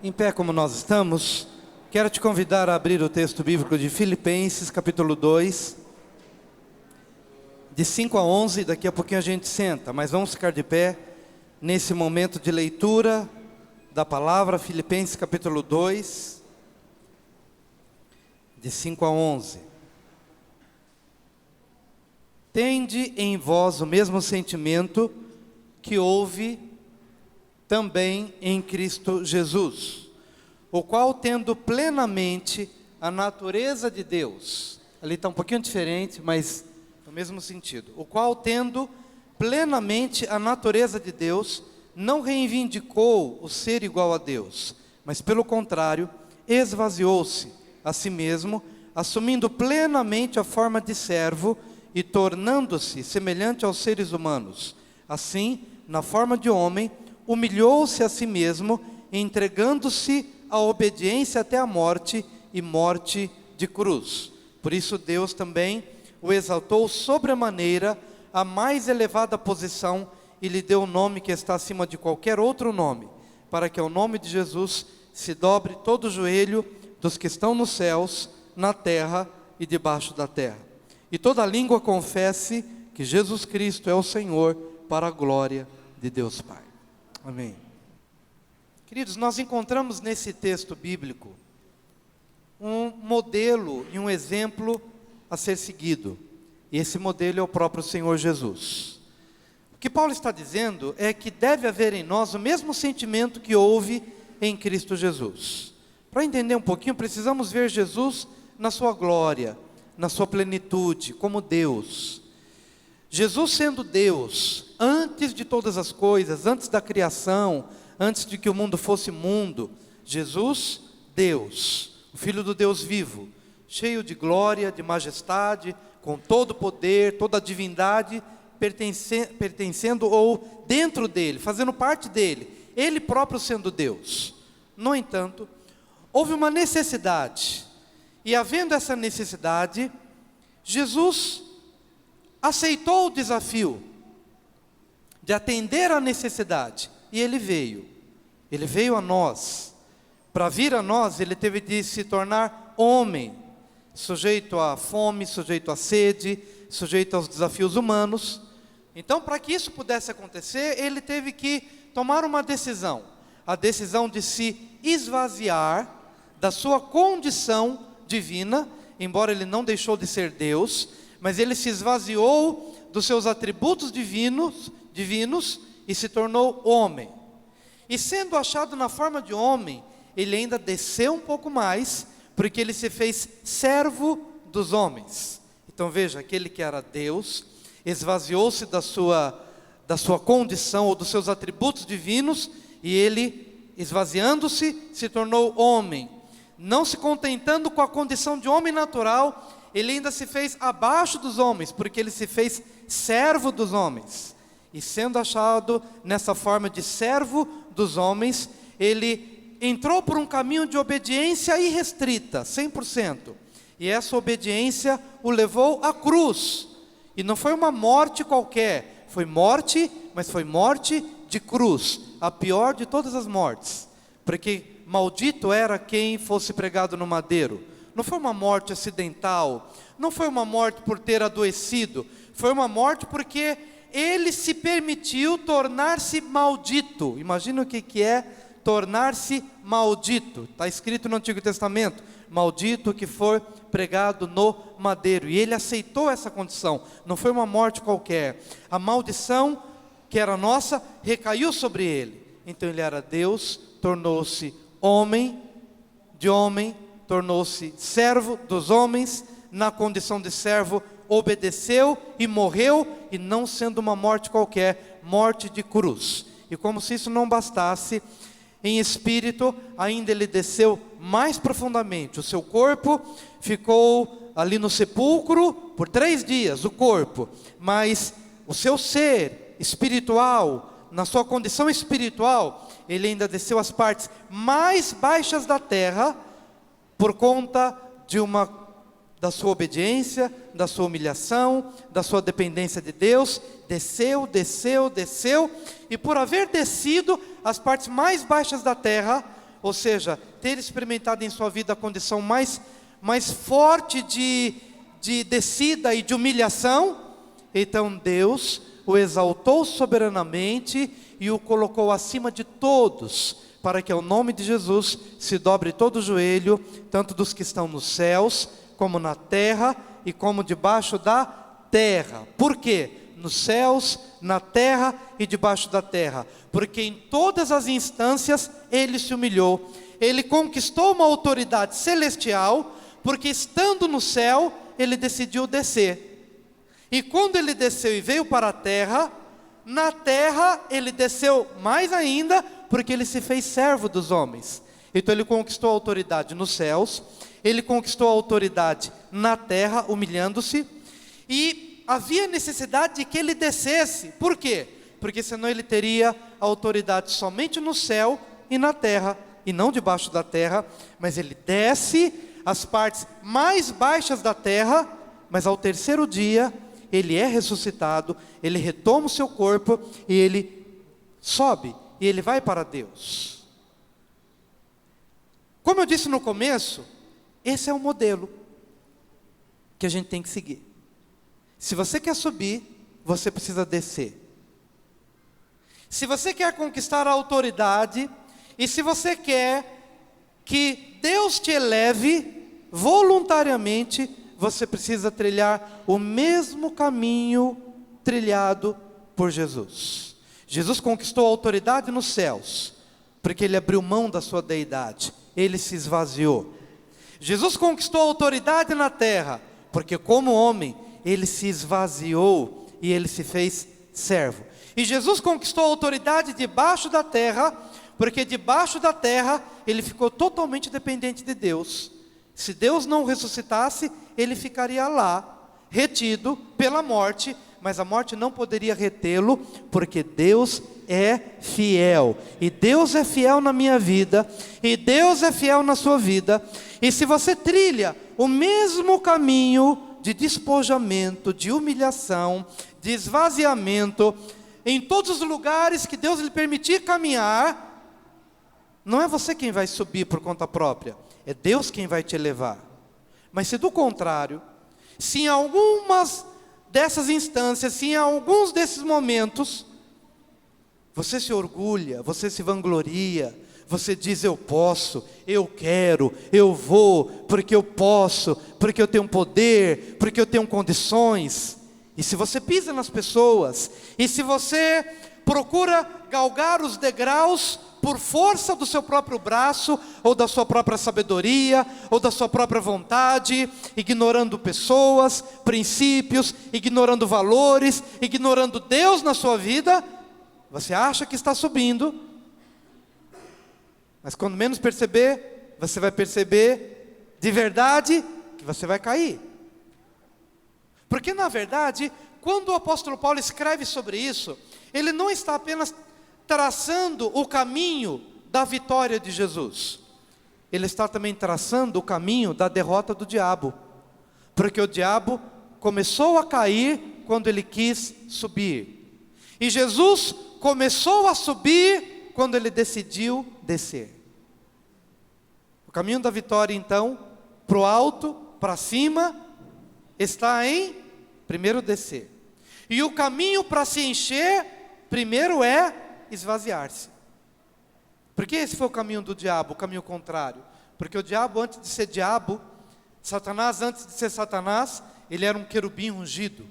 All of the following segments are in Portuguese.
Em pé como nós estamos, quero te convidar a abrir o texto bíblico de Filipenses, capítulo 2, de 5 a 11, daqui a pouquinho a gente senta, mas vamos ficar de pé nesse momento de leitura da palavra. Filipenses, capítulo 2, de 5 a 11. Tende em vós o mesmo sentimento que houve também em Cristo Jesus, o qual, tendo plenamente a natureza de Deus, ali está um pouquinho diferente, mas no mesmo sentido, o qual, tendo plenamente a natureza de Deus, não reivindicou o ser igual a Deus, mas pelo contrário, esvaziou-se a si mesmo, assumindo plenamente a forma de servo e tornando-se semelhante aos seres humanos. Assim, na forma de homem, humilhou-se a si mesmo, entregando-se à obediência até a morte, e morte de cruz. Por isso Deus também o exaltou sobremaneira à mais elevada posição, e lhe deu o nome que está acima de qualquer outro nome, para que ao nome de Jesus se dobre todo o joelho dos que estão nos céus, na terra e debaixo da terra, e toda língua confesse que Jesus Cristo é o Senhor, para a glória de Deus Pai. Amém. Queridos, nós encontramos nesse texto bíblico um modelo e um exemplo a ser seguido. E esse modelo é o próprio Senhor Jesus. O que Paulo está dizendo é que deve haver em nós o mesmo sentimento que houve em Cristo Jesus. Para entender um pouquinho, precisamos ver Jesus na sua glória, na sua plenitude, como Deus. Jesus sendo Deus, antes de todas as coisas, antes da criação, antes de que o mundo fosse mundo, Jesus, Deus, o Filho do Deus vivo, cheio de glória, de majestade, com todo o poder, toda a divindade, pertencendo ou dentro dele, fazendo parte dele, ele próprio sendo Deus. No entanto, houve uma necessidade, e havendo essa necessidade, Jesus aceitou o desafio de atender à necessidade, e ele veio a nós. Para vir a nós, ele teve de se tornar homem, sujeito à fome, sujeito à sede, sujeito aos desafios humanos. Então, para que isso pudesse acontecer, ele teve que tomar uma decisão, a decisão de se esvaziar da sua condição divina, embora ele não deixou de ser Deus, mas ele se esvaziou dos seus atributos divinos e se tornou homem. E sendo achado na forma de homem, ele ainda desceu um pouco mais, porque ele se fez servo dos homens. Então veja, aquele que era Deus, esvaziou-se da sua condição ou dos seus atributos divinos, e ele, esvaziando-se, se tornou homem. Não se contentando com a condição de homem natural, ele ainda se fez abaixo dos homens, porque ele se fez servo dos homens. E sendo achado nessa forma de servo dos homens, ele entrou por um caminho de obediência irrestrita, 100%. E essa obediência o levou à cruz. E não foi uma morte qualquer, foi morte, mas foi morte de cruz, a pior de todas as mortes. Porque maldito era quem fosse pregado no madeiro. Não foi uma morte acidental, não foi uma morte por ter adoecido, foi uma morte porque ele se permitiu tornar-se maldito. Imagina o que é tornar-se maldito. Está escrito no Antigo Testamento: maldito que for pregado no madeiro. E ele aceitou essa condição, não foi uma morte qualquer. A maldição que era nossa recaiu sobre ele. Então ele era Deus, tornou-se homem, de homem, tornou-se servo dos homens, na condição de servo, obedeceu e morreu, e não sendo uma morte qualquer, morte de cruz. E como se isso não bastasse, em espírito, ainda ele desceu mais profundamente. O seu corpo ficou ali no sepulcro por 3 dias, o corpo, mas o seu ser espiritual, na sua condição espiritual, ele ainda desceu às partes mais baixas da terra, por conta da sua obediência, da sua humilhação, da sua dependência de Deus. Desceu, e por haver descido às partes mais baixas da terra, ou seja, ter experimentado em sua vida a condição mais forte de descida e de humilhação, então Deus o exaltou soberanamente e o colocou acima de todos, para que ao nome de Jesus se dobre todo o joelho, tanto dos que estão nos céus, como na terra e como debaixo da terra. Por quê? Nos céus, na terra e debaixo da terra, porque em todas as instâncias ele se humilhou. Ele conquistou uma autoridade celestial, porque estando no céu, ele decidiu descer. E quando ele desceu e veio para a terra, na terra ele desceu mais ainda, porque ele se fez servo dos homens. Então ele conquistou a autoridade nos céus, ele conquistou a autoridade na terra, humilhando-se, e havia necessidade de que ele descesse. Por quê? Porque senão ele teria a autoridade somente no céu e na terra, e não debaixo da terra. Mas ele desce as partes mais baixas da terra, mas ao terceiro dia ele é ressuscitado, ele retoma o seu corpo e ele sobe, e ele vai para Deus. Como eu disse no começo, esse é o modelo que a gente tem que seguir. Se você quer subir, você precisa descer. Se você quer conquistar a autoridade, e se você quer que Deus te eleve voluntariamente, você precisa trilhar o mesmo caminho trilhado por Jesus. Jesus conquistou a autoridade nos céus, porque ele abriu mão da sua deidade, ele se esvaziou. Jesus conquistou a autoridade na terra, porque como homem, ele se esvaziou e ele se fez servo. E Jesus conquistou a autoridade debaixo da terra, porque debaixo da terra ele ficou totalmente dependente de Deus. Se Deus não o ressuscitasse, ele ficaria lá, retido pela morte, mas a morte não poderia retê-lo, porque Deus é fiel. E Deus é fiel na minha vida, e Deus é fiel na sua vida. E se você trilha o mesmo caminho de despojamento, de humilhação, de esvaziamento, em todos os lugares que Deus lhe permitir caminhar, não é você quem vai subir por conta própria, é Deus quem vai te elevar. Mas se do contrário, se em algumas dessas instâncias, se em alguns desses momentos, você se orgulha, você se vangloria, você diz eu posso, eu quero, eu vou, porque eu posso, porque eu tenho poder, porque eu tenho condições. E se você pisa nas pessoas, e se você procura galgar os degraus por força do seu próprio braço, ou da sua própria sabedoria, ou da sua própria vontade, ignorando pessoas, princípios, ignorando valores, ignorando Deus na sua vida, você acha que está subindo, mas quando menos perceber, você vai perceber de verdade que você vai cair. Porque na verdade, quando o apóstolo Paulo escreve sobre isso, ele não está apenas traçando o caminho da vitória de Jesus, ele está também traçando o caminho da derrota do diabo, porque o diabo começou a cair quando ele quis subir, e Jesus começou a subir quando ele decidiu descer. O caminho da vitória então, para o alto, para cima, está em primeiro descer, e o caminho para se encher, primeiro é esvaziar-se. Porque esse foi o caminho do diabo, o caminho contrário. Porque o diabo, antes de ser diabo, Satanás, antes de ser Satanás, ele era um querubim ungido.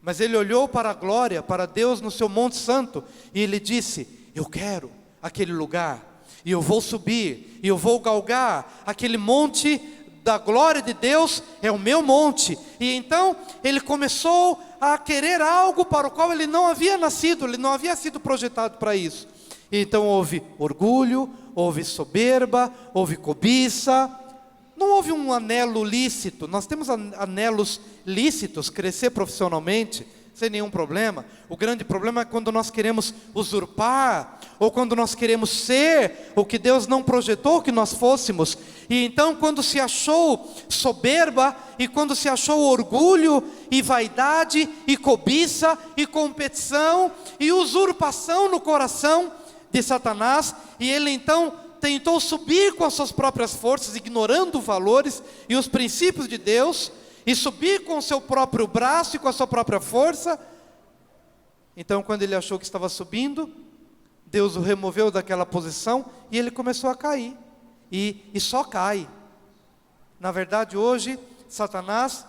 Mas ele olhou para a glória, para Deus no seu monte santo, e ele disse, eu quero aquele lugar, e eu vou subir, e eu vou galgar aquele monte da glória de Deus, é o meu monte. E então ele começou a querer algo para o qual ele não havia nascido, ele não havia sido projetado para isso. E então houve orgulho, houve soberba, houve cobiça, não houve um anelo lícito. Nós temos anelos lícitos, crescer profissionalmente, sem nenhum problema. O grande problema é quando nós queremos usurpar, ou quando nós queremos ser o que Deus não projetou que nós fôssemos. E então quando se achou soberba, e quando se achou orgulho, e vaidade, e cobiça, e competição, e usurpação no coração de Satanás, e ele então tentou subir com as suas próprias forças, ignorando os valores e os princípios de Deus, e subir com o seu próprio braço e com a sua própria força. Então, quando ele achou que estava subindo, Deus o removeu daquela posição e ele começou a cair. E só cai. Na verdade, hoje, Satanás,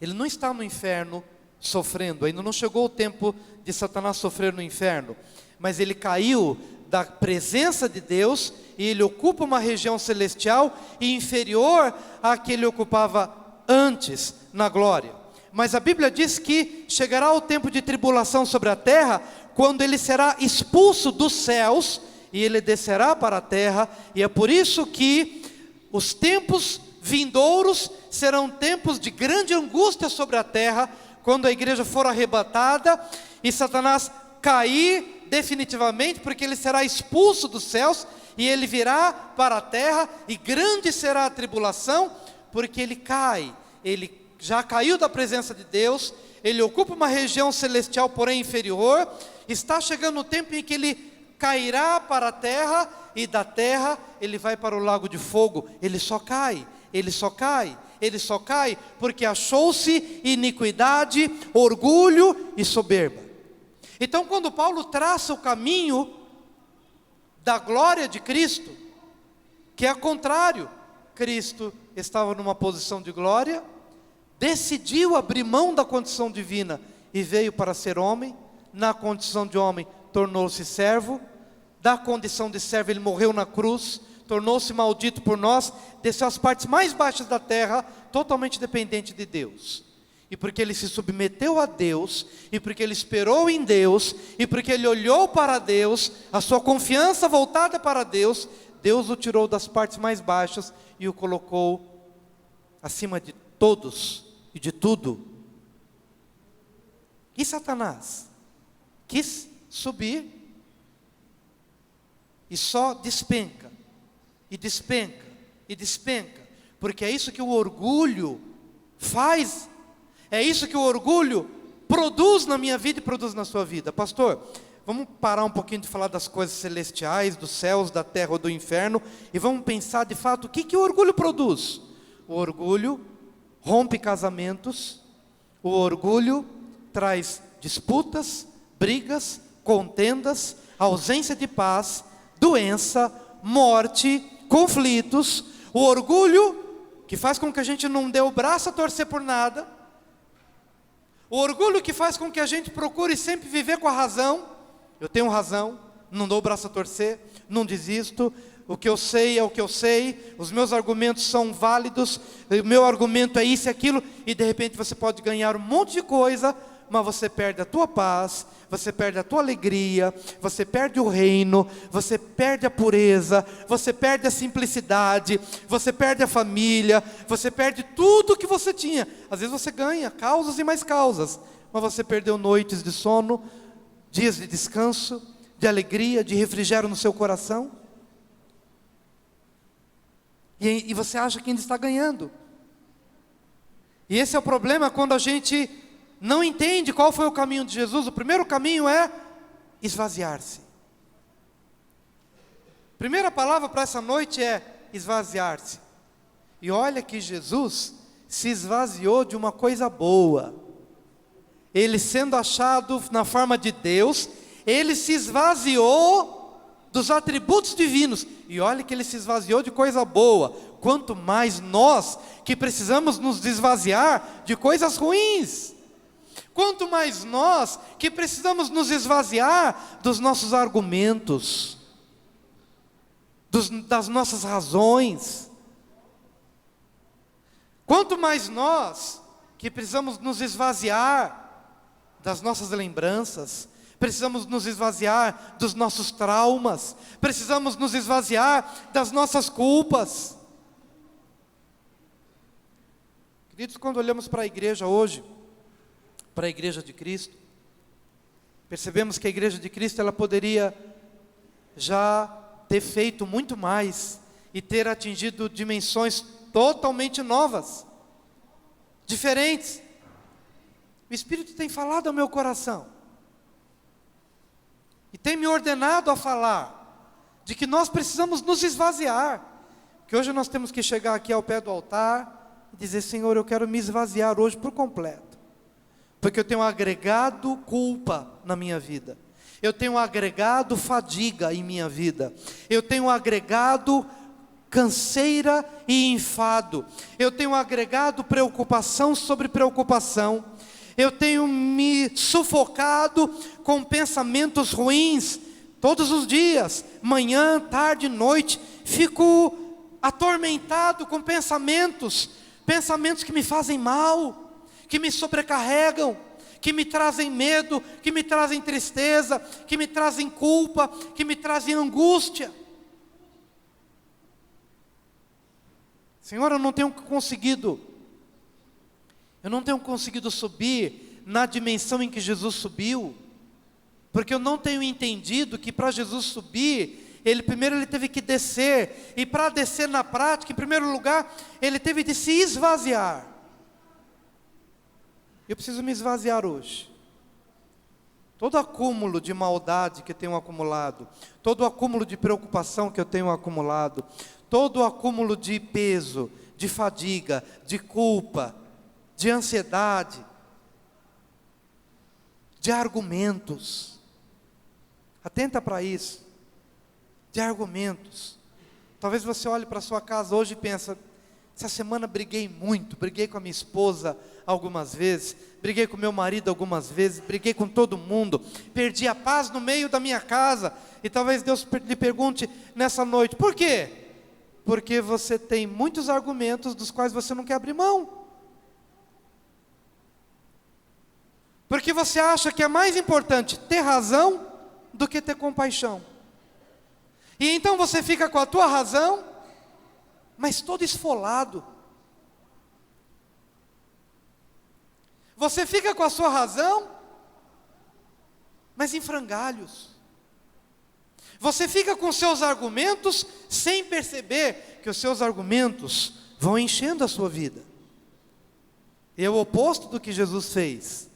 ele não está no inferno sofrendo. Ainda não chegou o tempo de Satanás sofrer no inferno. Mas ele caiu da presença de Deus e ele ocupa uma região celestial e inferior à que ele ocupava antes na glória. Mas a Bíblia diz que chegará o tempo de tribulação sobre a terra, quando ele será expulso dos céus e ele descerá para a terra. E é por isso que os tempos vindouros serão tempos de grande angústia sobre a terra, quando a igreja for arrebatada e Satanás cair definitivamente, porque ele será expulso dos céus e ele virá para a terra, e grande será a tribulação, porque ele cai, ele já caiu da presença de Deus, ele ocupa uma região celestial, porém inferior. Está chegando o tempo em que ele cairá para a terra, e da terra ele vai para o lago de fogo. Ele só cai, ele só cai, ele só cai, porque achou-se iniquidade, orgulho e soberba. Então, quando Paulo traça o caminho da glória de Cristo, que é contrário, Cristo estava numa posição de glória, decidiu abrir mão da condição divina e veio para ser homem. Na condição de homem tornou-se servo, da condição de servo ele morreu na cruz, tornou-se maldito por nós, desceu às partes mais baixas da terra, totalmente dependente de Deus. E porque ele se submeteu a Deus, e porque ele esperou em Deus, e porque ele olhou para Deus, a sua confiança voltada para Deus, Deus o tirou das partes mais baixas e o colocou acima de todos e de tudo. E Satanás quis subir e só despenca, e despenca, e despenca, porque é isso que o orgulho faz, é isso que o orgulho produz na minha vida e produz na sua vida. Pastor, vamos parar um pouquinho de falar das coisas celestiais, dos céus, da terra ou do inferno, e vamos pensar de fato o que o orgulho produz. O orgulho rompe casamentos, o orgulho traz disputas, brigas, contendas, ausência de paz, doença, morte, conflitos. O orgulho que faz com que a gente não dê o braço a torcer por nada. O orgulho que faz com que a gente procure sempre viver com a razão. Eu tenho razão, não dou o braço a torcer, não desisto. O que eu sei é o que eu sei, os meus argumentos são válidos, o meu argumento é isso e aquilo, e de repente você pode ganhar um monte de coisa, mas você perde a tua paz, você perde a tua alegria, você perde o reino, você perde a pureza, você perde a simplicidade, você perde a família, você perde tudo que você tinha. Às vezes você ganha causas e mais causas, mas você perdeu noites de sono, dias de descanso, de alegria, de refrigério no seu coração. E você acha que ainda está ganhando. E esse é o problema quando a gente não entende qual foi o caminho de Jesus. O primeiro caminho é esvaziar-se. Primeira palavra para essa noite é esvaziar-se. E olha que Jesus se esvaziou de uma coisa boa. Ele, sendo achado na forma de Deus, ele se esvaziou dos atributos divinos. E olha que ele se esvaziou de coisa boa. Quanto mais nós que precisamos nos esvaziar de coisas ruins. Quanto mais nós que precisamos nos esvaziar dos nossos argumentos, das nossas razões. Quanto mais nós que precisamos nos esvaziar das nossas lembranças, precisamos nos esvaziar dos nossos traumas, precisamos nos esvaziar das nossas culpas. Queridos, quando olhamos para a igreja hoje, para a igreja de Cristo, percebemos que a igreja de Cristo ela poderia já ter feito muito mais e ter atingido dimensões totalmente novas, diferentes. O Espírito tem falado ao meu coração e tem me ordenado a falar de que nós precisamos nos esvaziar, que hoje nós temos que chegar aqui ao pé do altar e dizer: Senhor, eu quero me esvaziar hoje por completo, porque eu tenho agregado culpa na minha vida, eu tenho agregado fadiga em minha vida, eu tenho agregado canseira e enfado, eu tenho agregado preocupação sobre preocupação, eu tenho me sufocado com pensamentos ruins, todos os dias, manhã, tarde, noite, fico atormentado com pensamentos que me fazem mal, que me sobrecarregam, que me trazem medo, que me trazem tristeza, que me trazem culpa, que me trazem angústia. Senhor, eu não tenho conseguido subir na dimensão em que Jesus subiu, porque eu não tenho entendido que para Jesus subir, primeiro ele teve que descer, e para descer na prática, em primeiro lugar, ele teve de se esvaziar. Eu preciso me esvaziar hoje. Todo acúmulo de maldade que eu tenho acumulado, todo acúmulo de preocupação que eu tenho acumulado, todo acúmulo de peso, de fadiga, de culpa, de ansiedade, de argumentos. Atenta para isso. De argumentos. Talvez você olhe para a sua casa hoje e pense: essa semana briguei muito, briguei com a minha esposa algumas vezes, briguei com meu marido algumas vezes, briguei com todo mundo, perdi a paz no meio da minha casa. E talvez Deus lhe pergunte nessa noite: por quê? Porque você tem muitos argumentos dos quais você não quer abrir mão. Porque você acha que é mais importante ter razão do que ter compaixão. E então você fica com a tua razão, mas todo esfolado. Você fica com a sua razão, mas em frangalhos. Você fica com seus argumentos sem perceber que os seus argumentos vão enchendo a sua vida. E é o oposto do que Jesus fez.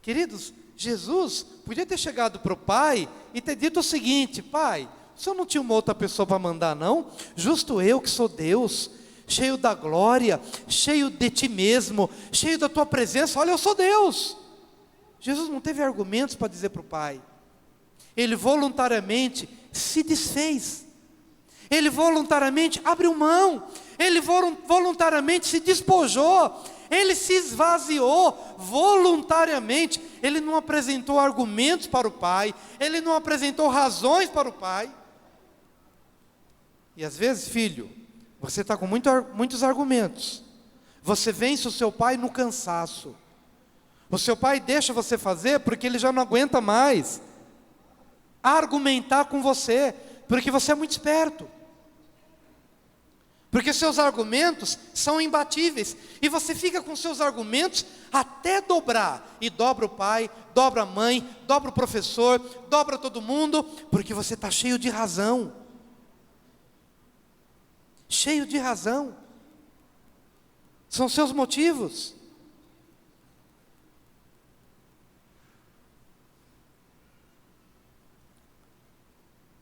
Queridos, Jesus podia ter chegado para o Pai e ter dito o seguinte: Pai, o Senhor não tinha uma outra pessoa para mandar não? Justo eu que sou Deus, cheio da glória, cheio de Ti mesmo, cheio da Tua presença, olha, eu sou Deus. Jesus não teve argumentos para dizer para o Pai. Ele voluntariamente se desfez, ele voluntariamente abriu mão, ele voluntariamente se despojou, ele se esvaziou voluntariamente. Ele não apresentou argumentos para o Pai, ele não apresentou razões para o Pai. E às vezes, filho, você está com muitos argumentos, você vence o seu pai no cansaço, o seu pai deixa você fazer porque ele já não aguenta mais argumentar com você, porque você é muito esperto, porque seus argumentos são imbatíveis, e você fica com seus argumentos até dobrar, e dobra o pai, dobra a mãe, dobra o professor, dobra todo mundo, porque você está cheio de razão, são seus motivos.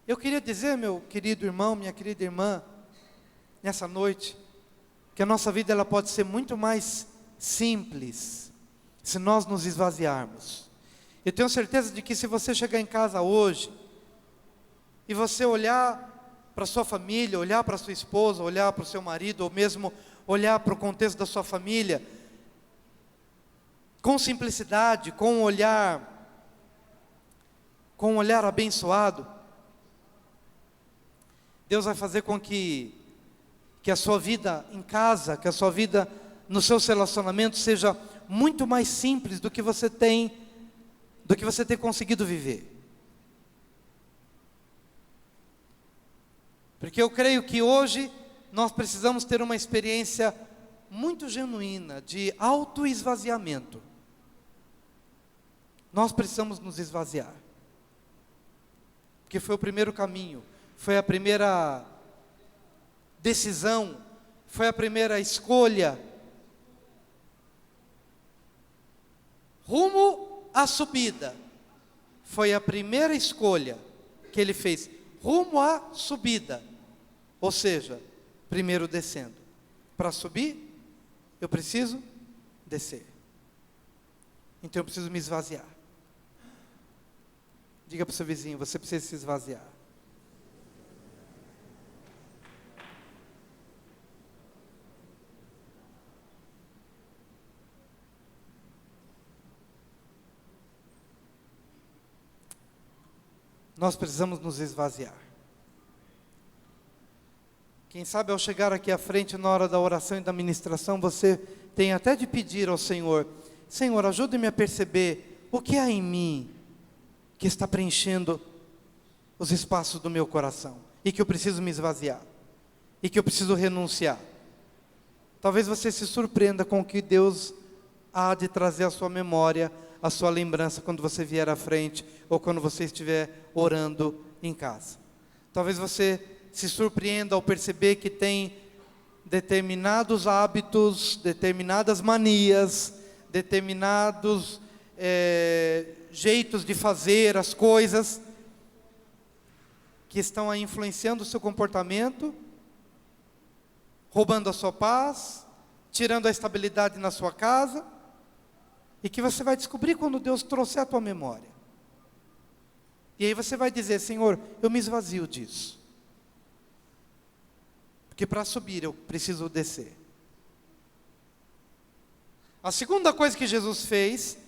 Eu queria dizer, meu querido irmão, minha querida irmã, nessa noite, que a nossa vida ela pode ser muito mais simples, se nós nos esvaziarmos. Eu tenho certeza de que se você chegar em casa hoje, e você olhar para sua família, olhar para sua esposa, olhar para o seu marido, ou mesmo olhar para o contexto da sua família, com simplicidade, com um olhar abençoado, Deus vai fazer com que a sua vida em casa, que a sua vida nos seus relacionamentos seja muito mais simples do que você tem conseguido viver. Porque eu creio que hoje nós precisamos ter uma experiência muito genuína de autoesvaziamento. Nós precisamos nos esvaziar, porque foi o primeiro caminho, foi a primeira decisão, foi a primeira escolha, rumo à subida, foi a primeira escolha que ele fez, rumo à subida. Ou seja, primeiro descendo. Para subir, eu preciso descer. Então eu preciso me esvaziar. Diga para o seu vizinho, você precisa se esvaziar. Nós precisamos nos esvaziar. Quem sabe ao chegar aqui à frente na hora da oração e da ministração, você tem até de pedir ao Senhor: Senhor, ajude-me a perceber o que há em mim que está preenchendo os espaços do meu coração, e que eu preciso me esvaziar, e que eu preciso renunciar. Talvez você se surpreenda com o que Deus há de trazer à sua memória, à sua lembrança, quando você vier à frente, ou quando você estiver orando em casa. Talvez você se surpreenda ao perceber que tem determinados hábitos, determinadas manias, determinados jeitos de fazer as coisas, que estão aí influenciando o seu comportamento, roubando a sua paz, tirando a estabilidade na sua casa, e que você vai descobrir quando Deus trouxer a tua memória. E aí você vai dizer: Senhor, eu me esvazio disso. Porque para subir eu preciso descer. A segunda coisa que Jesus fez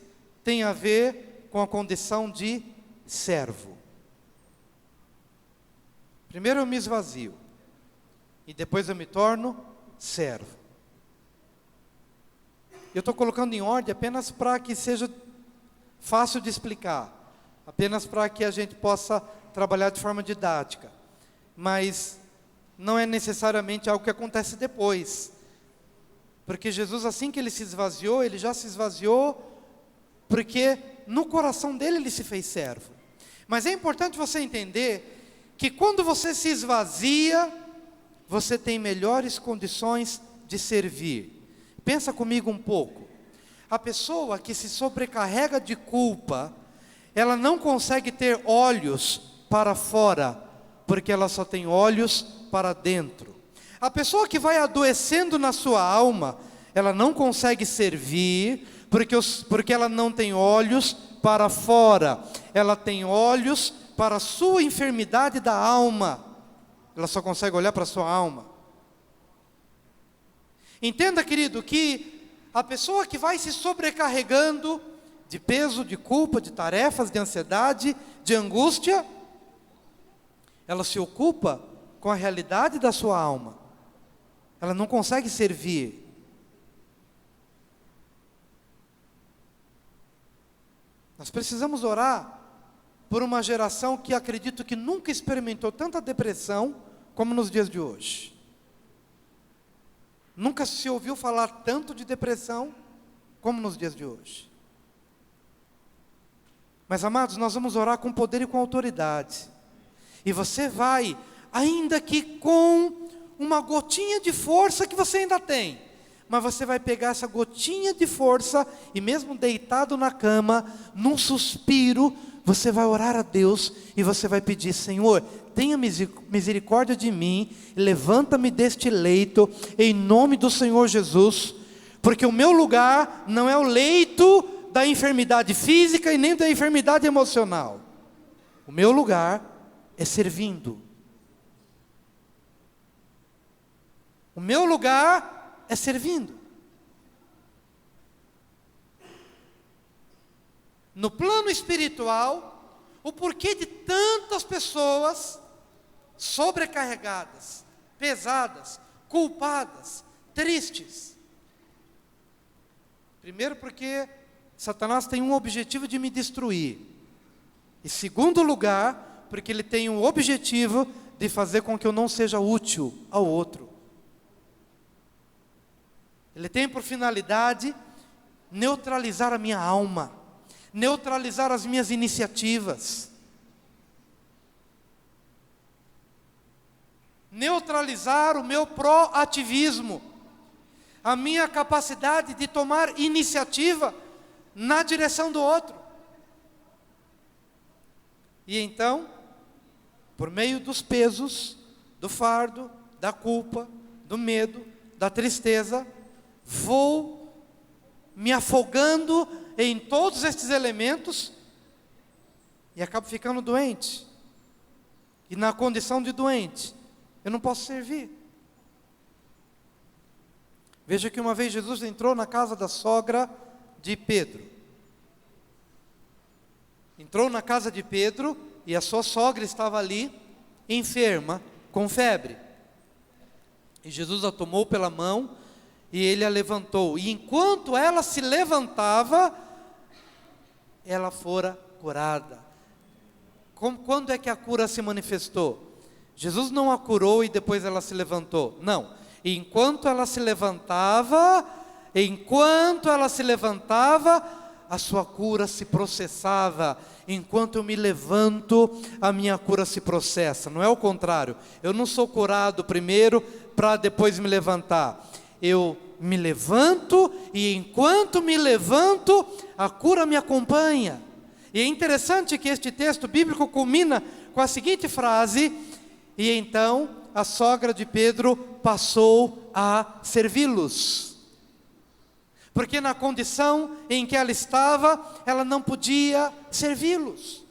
tem a ver com a condição de servo. Primeiro eu me esvazio, e depois eu me torno servo. Eu estou colocando em ordem apenas para que seja fácil de explicar, apenas para que a gente possa trabalhar de forma didática, mas não é necessariamente algo que acontece depois, porque Jesus, assim que ele se esvaziou, ele já se esvaziou, porque no coração dele ele se fez servo. Mas é importante você entender que quando você se esvazia, você tem melhores condições de servir. Pensa comigo um pouco. A pessoa que se sobrecarrega de culpa, ela não consegue ter olhos para fora, porque ela só tem olhos para dentro. A pessoa que vai adoecendo na sua alma, ela não consegue servir, porque ela não tem olhos para fora. Ela tem olhos para a sua enfermidade da alma. Ela só consegue olhar para a sua alma. Entenda, querido, que a pessoa que vai se sobrecarregando de peso, de culpa, de tarefas, de ansiedade, de angústia, ela se ocupa com a realidade da sua alma. Ela não consegue servir. Nós precisamos orar por uma geração que acredito que nunca experimentou tanta depressão como nos dias de hoje. Nunca se ouviu falar tanto de depressão como nos dias de hoje. Mas, amados, nós vamos orar com poder e com autoridade. E você vai, ainda que com uma gotinha de força que você ainda tem, mas você vai pegar essa gotinha de força e mesmo deitado na cama, num suspiro, você vai orar a Deus e você vai pedir: Senhor, tenha misericórdia de mim, levanta-me deste leito, em nome do Senhor Jesus, porque o meu lugar não é o leito da enfermidade física e nem da enfermidade emocional. O meu lugar é servindo. O meu lugar é servindo. No plano espiritual, o porquê de tantas pessoas sobrecarregadas, pesadas, culpadas, tristes? Primeiro, porque Satanás tem um objetivo de me destruir. E segundo lugar, porque ele tem um objetivo de fazer com que eu não seja útil ao outro. Ele tem por finalidade neutralizar a minha alma, neutralizar as minhas iniciativas, neutralizar o meu proativismo, a minha capacidade de tomar iniciativa na direção do outro. E então, por meio dos pesos, do fardo, da culpa, do medo, da tristeza, vou me afogando em todos estes elementos e acabo ficando doente. E na condição de doente, eu não posso servir. Veja que uma vez Jesus entrou na casa da sogra de Pedro. Entrou na casa de Pedro e a sua sogra estava ali, enferma, com febre. E Jesus a tomou pela mão e ele a levantou. E enquanto ela se levantava, ela fora curada. Quando é que a cura se manifestou? Jesus não a curou e depois ela se levantou. Não. Enquanto ela se levantava, a sua cura se processava. Enquanto eu me levanto, a minha cura se processa. Não é o contrário. Eu não sou curado primeiro para depois me levantar. Eu me levanto e enquanto me levanto, a cura me acompanha. E é interessante que este texto bíblico culmina com a seguinte frase: e então a sogra de Pedro passou a servi-los. Porque na condição em que ela estava, ela não podia servi-los.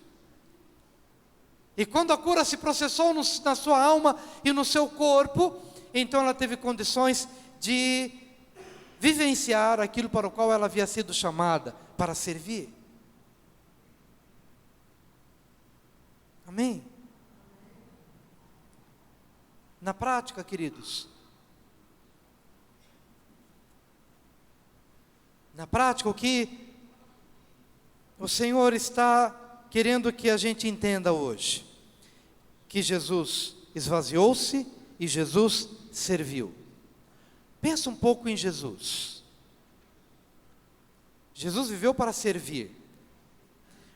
E quando a cura se processou na sua alma e no seu corpo, então ela teve condições de vivenciar aquilo para o qual ela havia sido chamada, para servir. Amém? Na prática, queridos, na prática, o que o Senhor está querendo que a gente entenda hoje, que Jesus esvaziou-se e Jesus serviu. Pensa um pouco em Jesus. Jesus viveu para servir.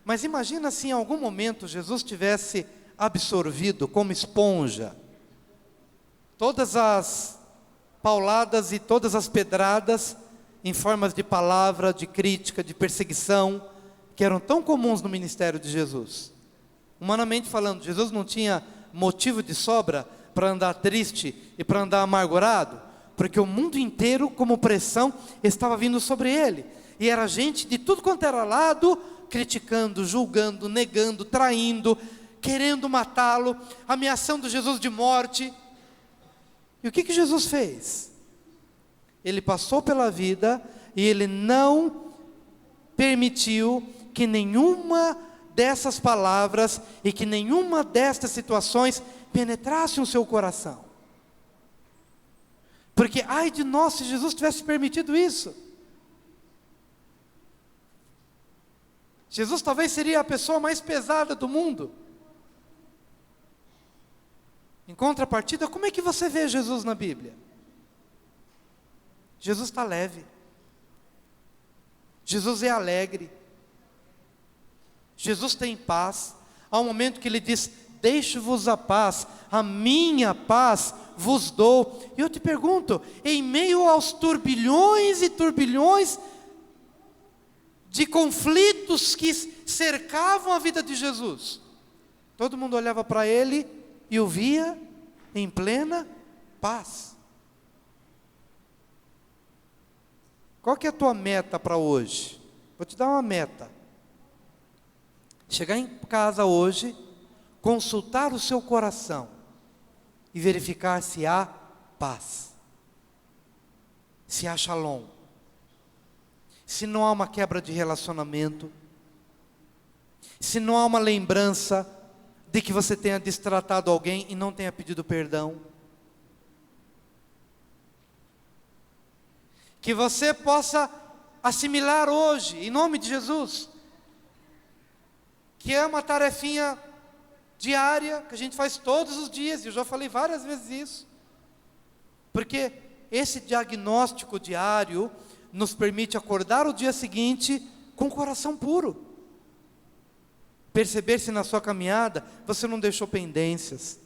Mas imagina se em algum momento Jesus tivesse absorvido como esponja todas as pauladas e todas as pedradas em formas de palavra, de crítica, de perseguição, que eram tão comuns no ministério de Jesus. Humanamente falando, Jesus não tinha motivo de sobra para andar triste e para andar amargurado, porque o mundo inteiro, como pressão, estava vindo sobre ele. E era gente de tudo quanto era lado, criticando, julgando, negando, traindo, querendo matá-lo, ameaçando Jesus de morte. E o que Jesus fez? Ele passou pela vida e ele não permitiu que nenhuma dessas palavras e que nenhuma destas situações penetrasse o seu coração. Porque ai de nós se Jesus tivesse permitido isso. Jesus talvez seria a pessoa mais pesada do mundo. Em contrapartida, como é que você vê Jesus na Bíblia? Jesus está leve. Jesus é alegre. Jesus tem paz. Há um momento que ele diz: deixo-vos a paz, a minha paz vos dou. E eu te pergunto, em meio aos turbilhões e turbilhões de conflitos que cercavam a vida de Jesus, todo mundo olhava para ele e o via em plena paz. Qual que é a tua meta para hoje? Vou te dar uma meta. Chegar em casa hoje, consultar o seu coração e verificar se há paz, se há shalom, se não há uma quebra de relacionamento, se não há uma lembrança de que você tenha destratado alguém e não tenha pedido perdão. Que você possa assimilar hoje, em nome de Jesus, que é uma tarefinha diária, que a gente faz todos os dias, e eu já falei várias vezes isso, porque esse diagnóstico diário nos permite acordar o dia seguinte com o coração puro. Perceber se na sua caminhada você não deixou pendências.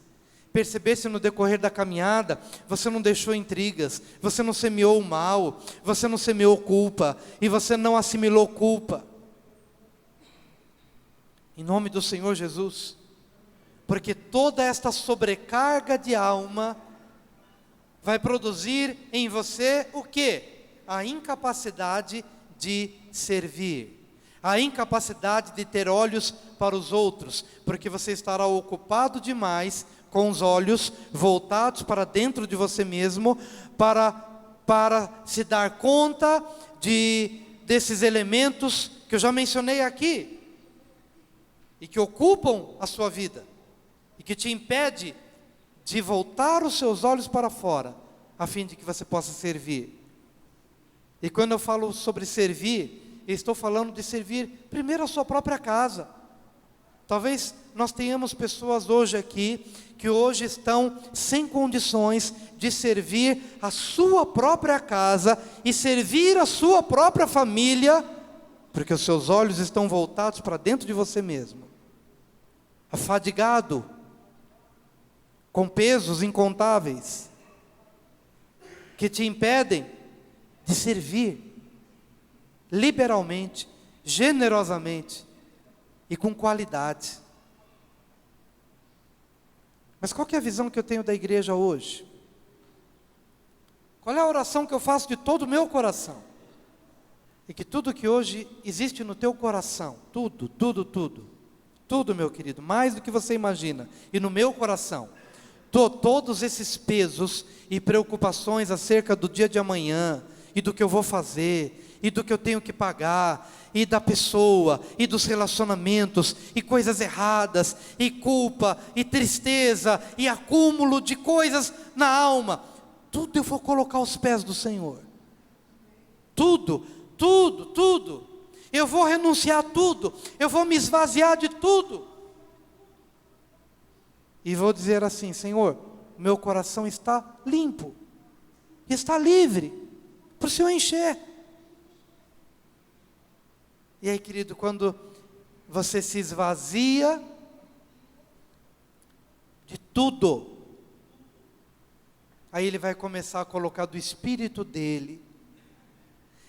Perceber se no decorrer da caminhada você não deixou intrigas, você não semeou o mal, você não semeou culpa e você não assimilou culpa. Em nome do Senhor Jesus, Porque toda esta sobrecarga de alma vai produzir em você o quê? A incapacidade de servir. A incapacidade de ter olhos para os outros, porque você estará ocupado demais com os olhos voltados para dentro de você mesmo, para se dar conta desses elementos que eu já mencionei aqui, e que ocupam a sua vida, e que te impede de voltar os seus olhos para fora, a fim de que você possa servir. E quando eu falo sobre servir, eu estou falando de servir primeiro a sua própria casa. Talvez nós tenhamos pessoas hoje aqui, que hoje estão sem condições de servir a sua própria casa, e servir a sua própria família, porque os seus olhos estão voltados para dentro de você mesmo, afadigado, com pesos incontáveis, que te impedem de servir liberalmente, generosamente e com qualidade. Mas qual que é a visão que eu tenho da igreja hoje? Qual é a oração que eu faço de todo o meu coração? E que tudo que hoje existe no teu coração, tudo, meu querido, mais do que você imagina, e no meu coração, todos esses pesos e preocupações acerca do dia de amanhã, e do que eu vou fazer, e do que eu tenho que pagar, e da pessoa, e dos relacionamentos, e coisas erradas, e culpa, e tristeza, e acúmulo de coisas na alma, tudo eu vou colocar aos pés do Senhor. Tudo. Eu vou renunciar a tudo, eu vou me esvaziar de tudo. E vou dizer assim: Senhor, meu coração está limpo, está livre, para o Senhor encher. E aí, querido, quando você se esvazia de tudo, aí Ele vai começar a colocar do Espírito dEle.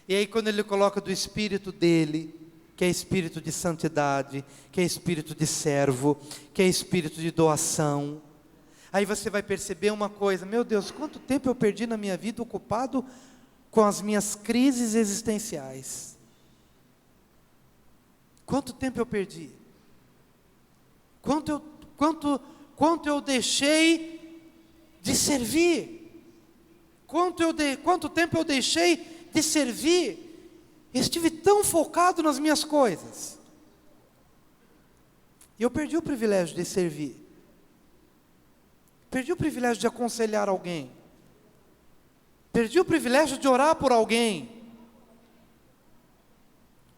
E aí quando Ele coloca do Espírito dEle, que é Espírito de santidade, que é Espírito de servo, que é Espírito de doação, aí você vai perceber uma coisa: meu Deus, quanto tempo eu perdi na minha vida ocupado com as minhas crises existenciais. Quanto tempo eu perdi? Quanto eu deixei de servir? Quanto tempo eu deixei de servir? Estive tão focado nas minhas coisas. E eu perdi o privilégio de servir. Perdi o privilégio de aconselhar alguém. Perdi o privilégio de orar por alguém.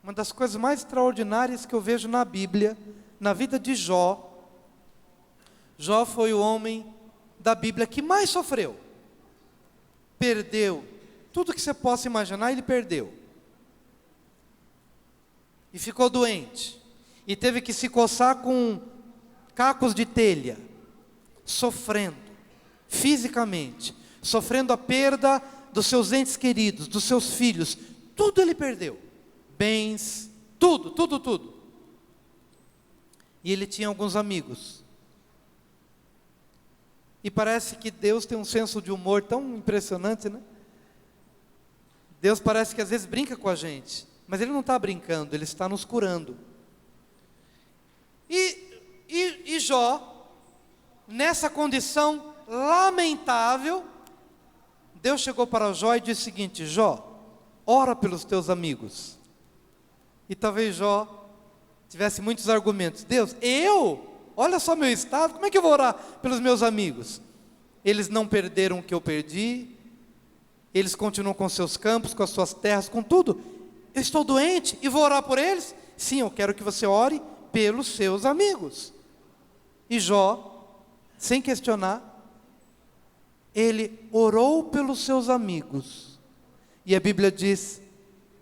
Uma das coisas mais extraordinárias que eu vejo na Bíblia, na vida de Jó. Jó foi o homem da Bíblia que mais sofreu. Perdeu tudo que você possa imaginar, ele perdeu. E ficou doente. E teve que se coçar com cacos de telha, sofrendo fisicamente, sofrendo a perda dos seus entes queridos, dos seus filhos. Tudo ele perdeu. Bens, tudo. E ele tinha alguns amigos. E parece que Deus tem um senso de humor tão impressionante, né? Deus parece que às vezes brinca com a gente, mas Ele não está brincando, Ele está nos curando. E Jó, nessa condição lamentável, Deus chegou para Jó e disse o seguinte: Jó, ora pelos teus amigos. E talvez Jó tivesse muitos argumentos. Deus, olha só meu estado, como é que eu vou orar pelos meus amigos? Eles não perderam o que eu perdi, eles continuam com seus campos, com as suas terras, com tudo. Eu estou doente e vou orar por eles? Sim, eu quero que você ore pelos seus amigos. E Jó, sem questionar, ele orou pelos seus amigos. E a Bíblia diz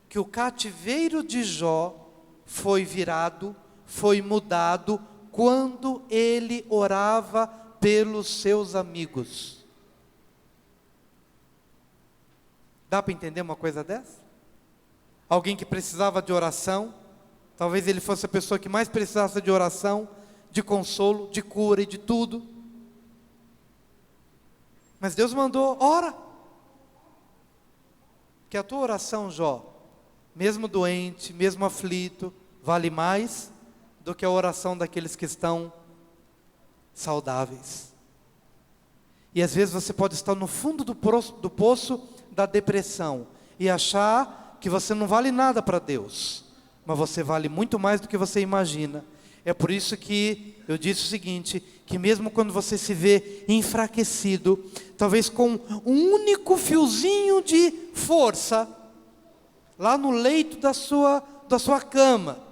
que o cativeiro de Jó foi virado, foi mudado, quando ele orava pelos seus amigos. Dá para entender uma coisa dessa? Alguém que precisava de oração, talvez ele fosse a pessoa que mais precisasse de oração, de consolo, de cura e de tudo. Mas Deus mandou, ora. Que a tua oração, Jó, mesmo doente, mesmo aflito, vale mais do que a oração daqueles que estão saudáveis. E às vezes você pode estar no fundo do poço da depressão e achar que você não vale nada para Deus, mas você vale muito mais do que você imagina. É por isso que eu disse o seguinte, que mesmo quando você se vê enfraquecido, talvez com um único fiozinho de força, lá no leito da sua cama,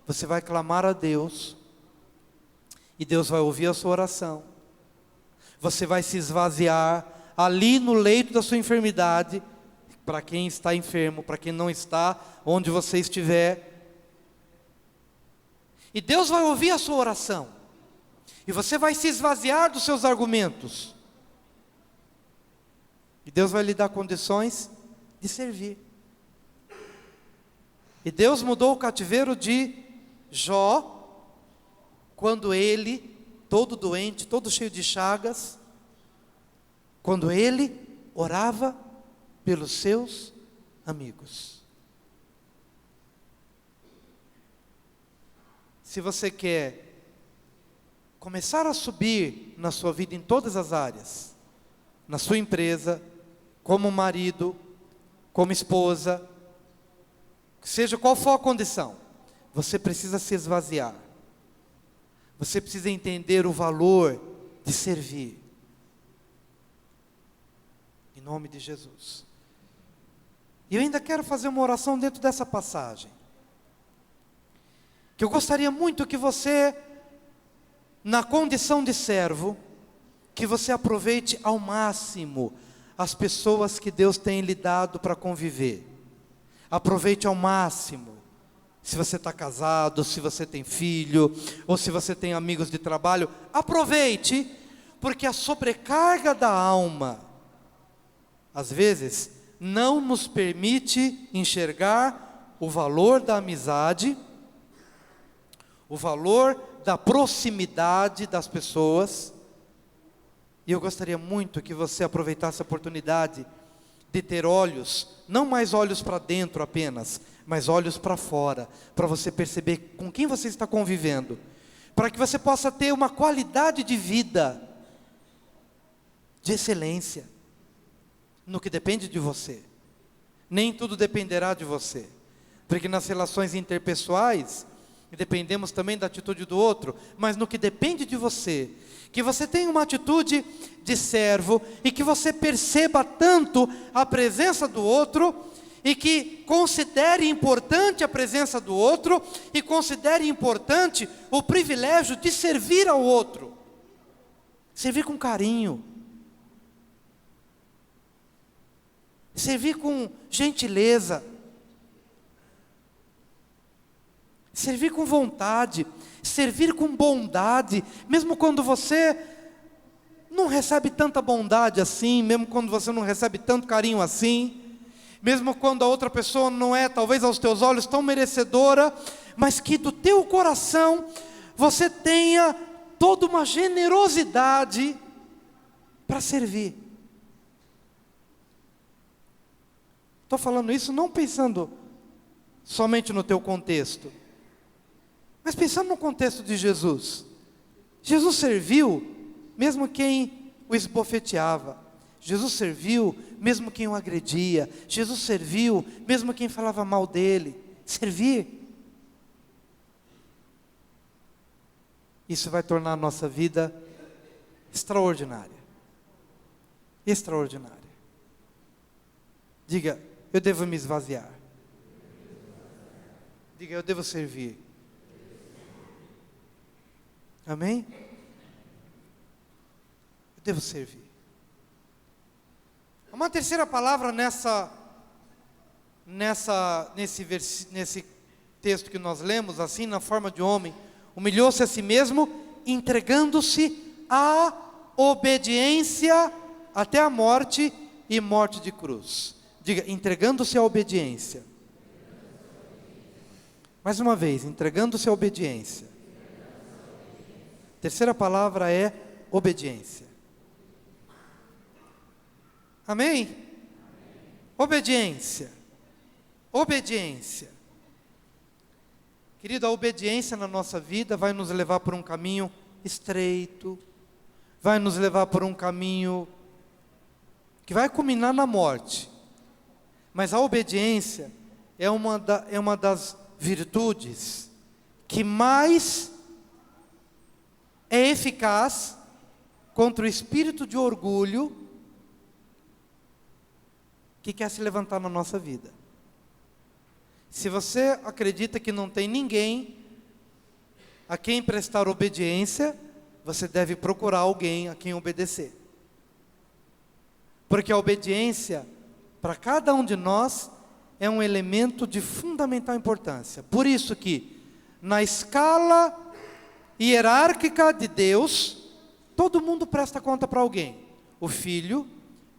você vai clamar a Deus, e Deus vai ouvir a sua oração. Você vai se esvaziar ali no leito da sua enfermidade, para quem está enfermo, para quem não está, onde você estiver. E Deus vai ouvir a sua oração. E você vai se esvaziar dos seus argumentos. E Deus vai lhe dar condições de servir. E Deus mudou o cativeiro de Jó, quando ele, todo doente, todo cheio de chagas, quando ele orava pelos seus amigos. Se você quer começar a subir na sua vida em todas as áreas, na sua empresa, como marido, como esposa, seja qual for a condição, você precisa se esvaziar. Você precisa entender o valor de servir. Em nome de Jesus. E eu ainda quero fazer uma oração dentro dessa passagem. Que eu gostaria muito que você, na condição de servo, que você aproveite ao máximo as pessoas que Deus tem lhe dado para conviver. Aproveite ao máximo. Se você está casado, se você tem filho, ou se você tem amigos de trabalho, aproveite, porque a sobrecarga da alma, às vezes, não nos permite enxergar o valor da amizade, o valor da proximidade das pessoas. E eu gostaria muito que você aproveitasse a oportunidade de ter olhos, não mais olhos para dentro apenas, mas olhos para fora, para você perceber com quem você está convivendo, para que você possa ter uma qualidade de vida, de excelência, no que depende de você. Nem tudo dependerá de você, porque nas relações interpessoais, dependemos também da atitude do outro, mas no que depende de você, que você tenha uma atitude de servo, e que você perceba tanto a presença do outro, e que considere importante a presença do outro, e considere importante o privilégio de servir ao outro, servir com carinho, servir com gentileza, servir com vontade, servir com bondade, mesmo quando você não recebe tanta bondade assim, mesmo quando você não recebe tanto carinho assim, mesmo quando a outra pessoa não é, talvez aos teus olhos, tão merecedora, mas que do teu coração você tenha toda uma generosidade para servir. Estou falando isso não pensando somente no teu contexto, mas pensando no contexto de Jesus. Jesus serviu mesmo quem o esbofeteava. Jesus serviu mesmo quem o agredia. Jesus serviu mesmo quem falava mal dele. Servir. Isso vai tornar a nossa vida extraordinária. Extraordinária. Diga, eu devo me esvaziar. Diga, eu devo servir. Amém? Eu devo servir. Uma terceira palavra nesse texto que nós lemos, assim, na forma de homem, humilhou-se a si mesmo, entregando-se à obediência até a morte e morte de cruz. Diga, entregando-se à obediência. Mais uma vez, entregando-se à obediência Terceira palavra é obediência. Amém? Obediência. Obediência. Querido, a obediência na nossa vida vai nos levar por um caminho estreito, vai nos levar por um caminho que vai culminar na morte. Mas a obediência é uma das virtudes que mais é eficaz contra o espírito de orgulho que quer se levantar na nossa vida. Se você acredita que não tem ninguém a quem prestar obediência, você deve procurar alguém a quem obedecer. Porque a obediência, para cada um de nós, é um elemento de fundamental importância. Por isso que, na escala hierárquica de Deus, todo mundo presta conta para alguém. O filho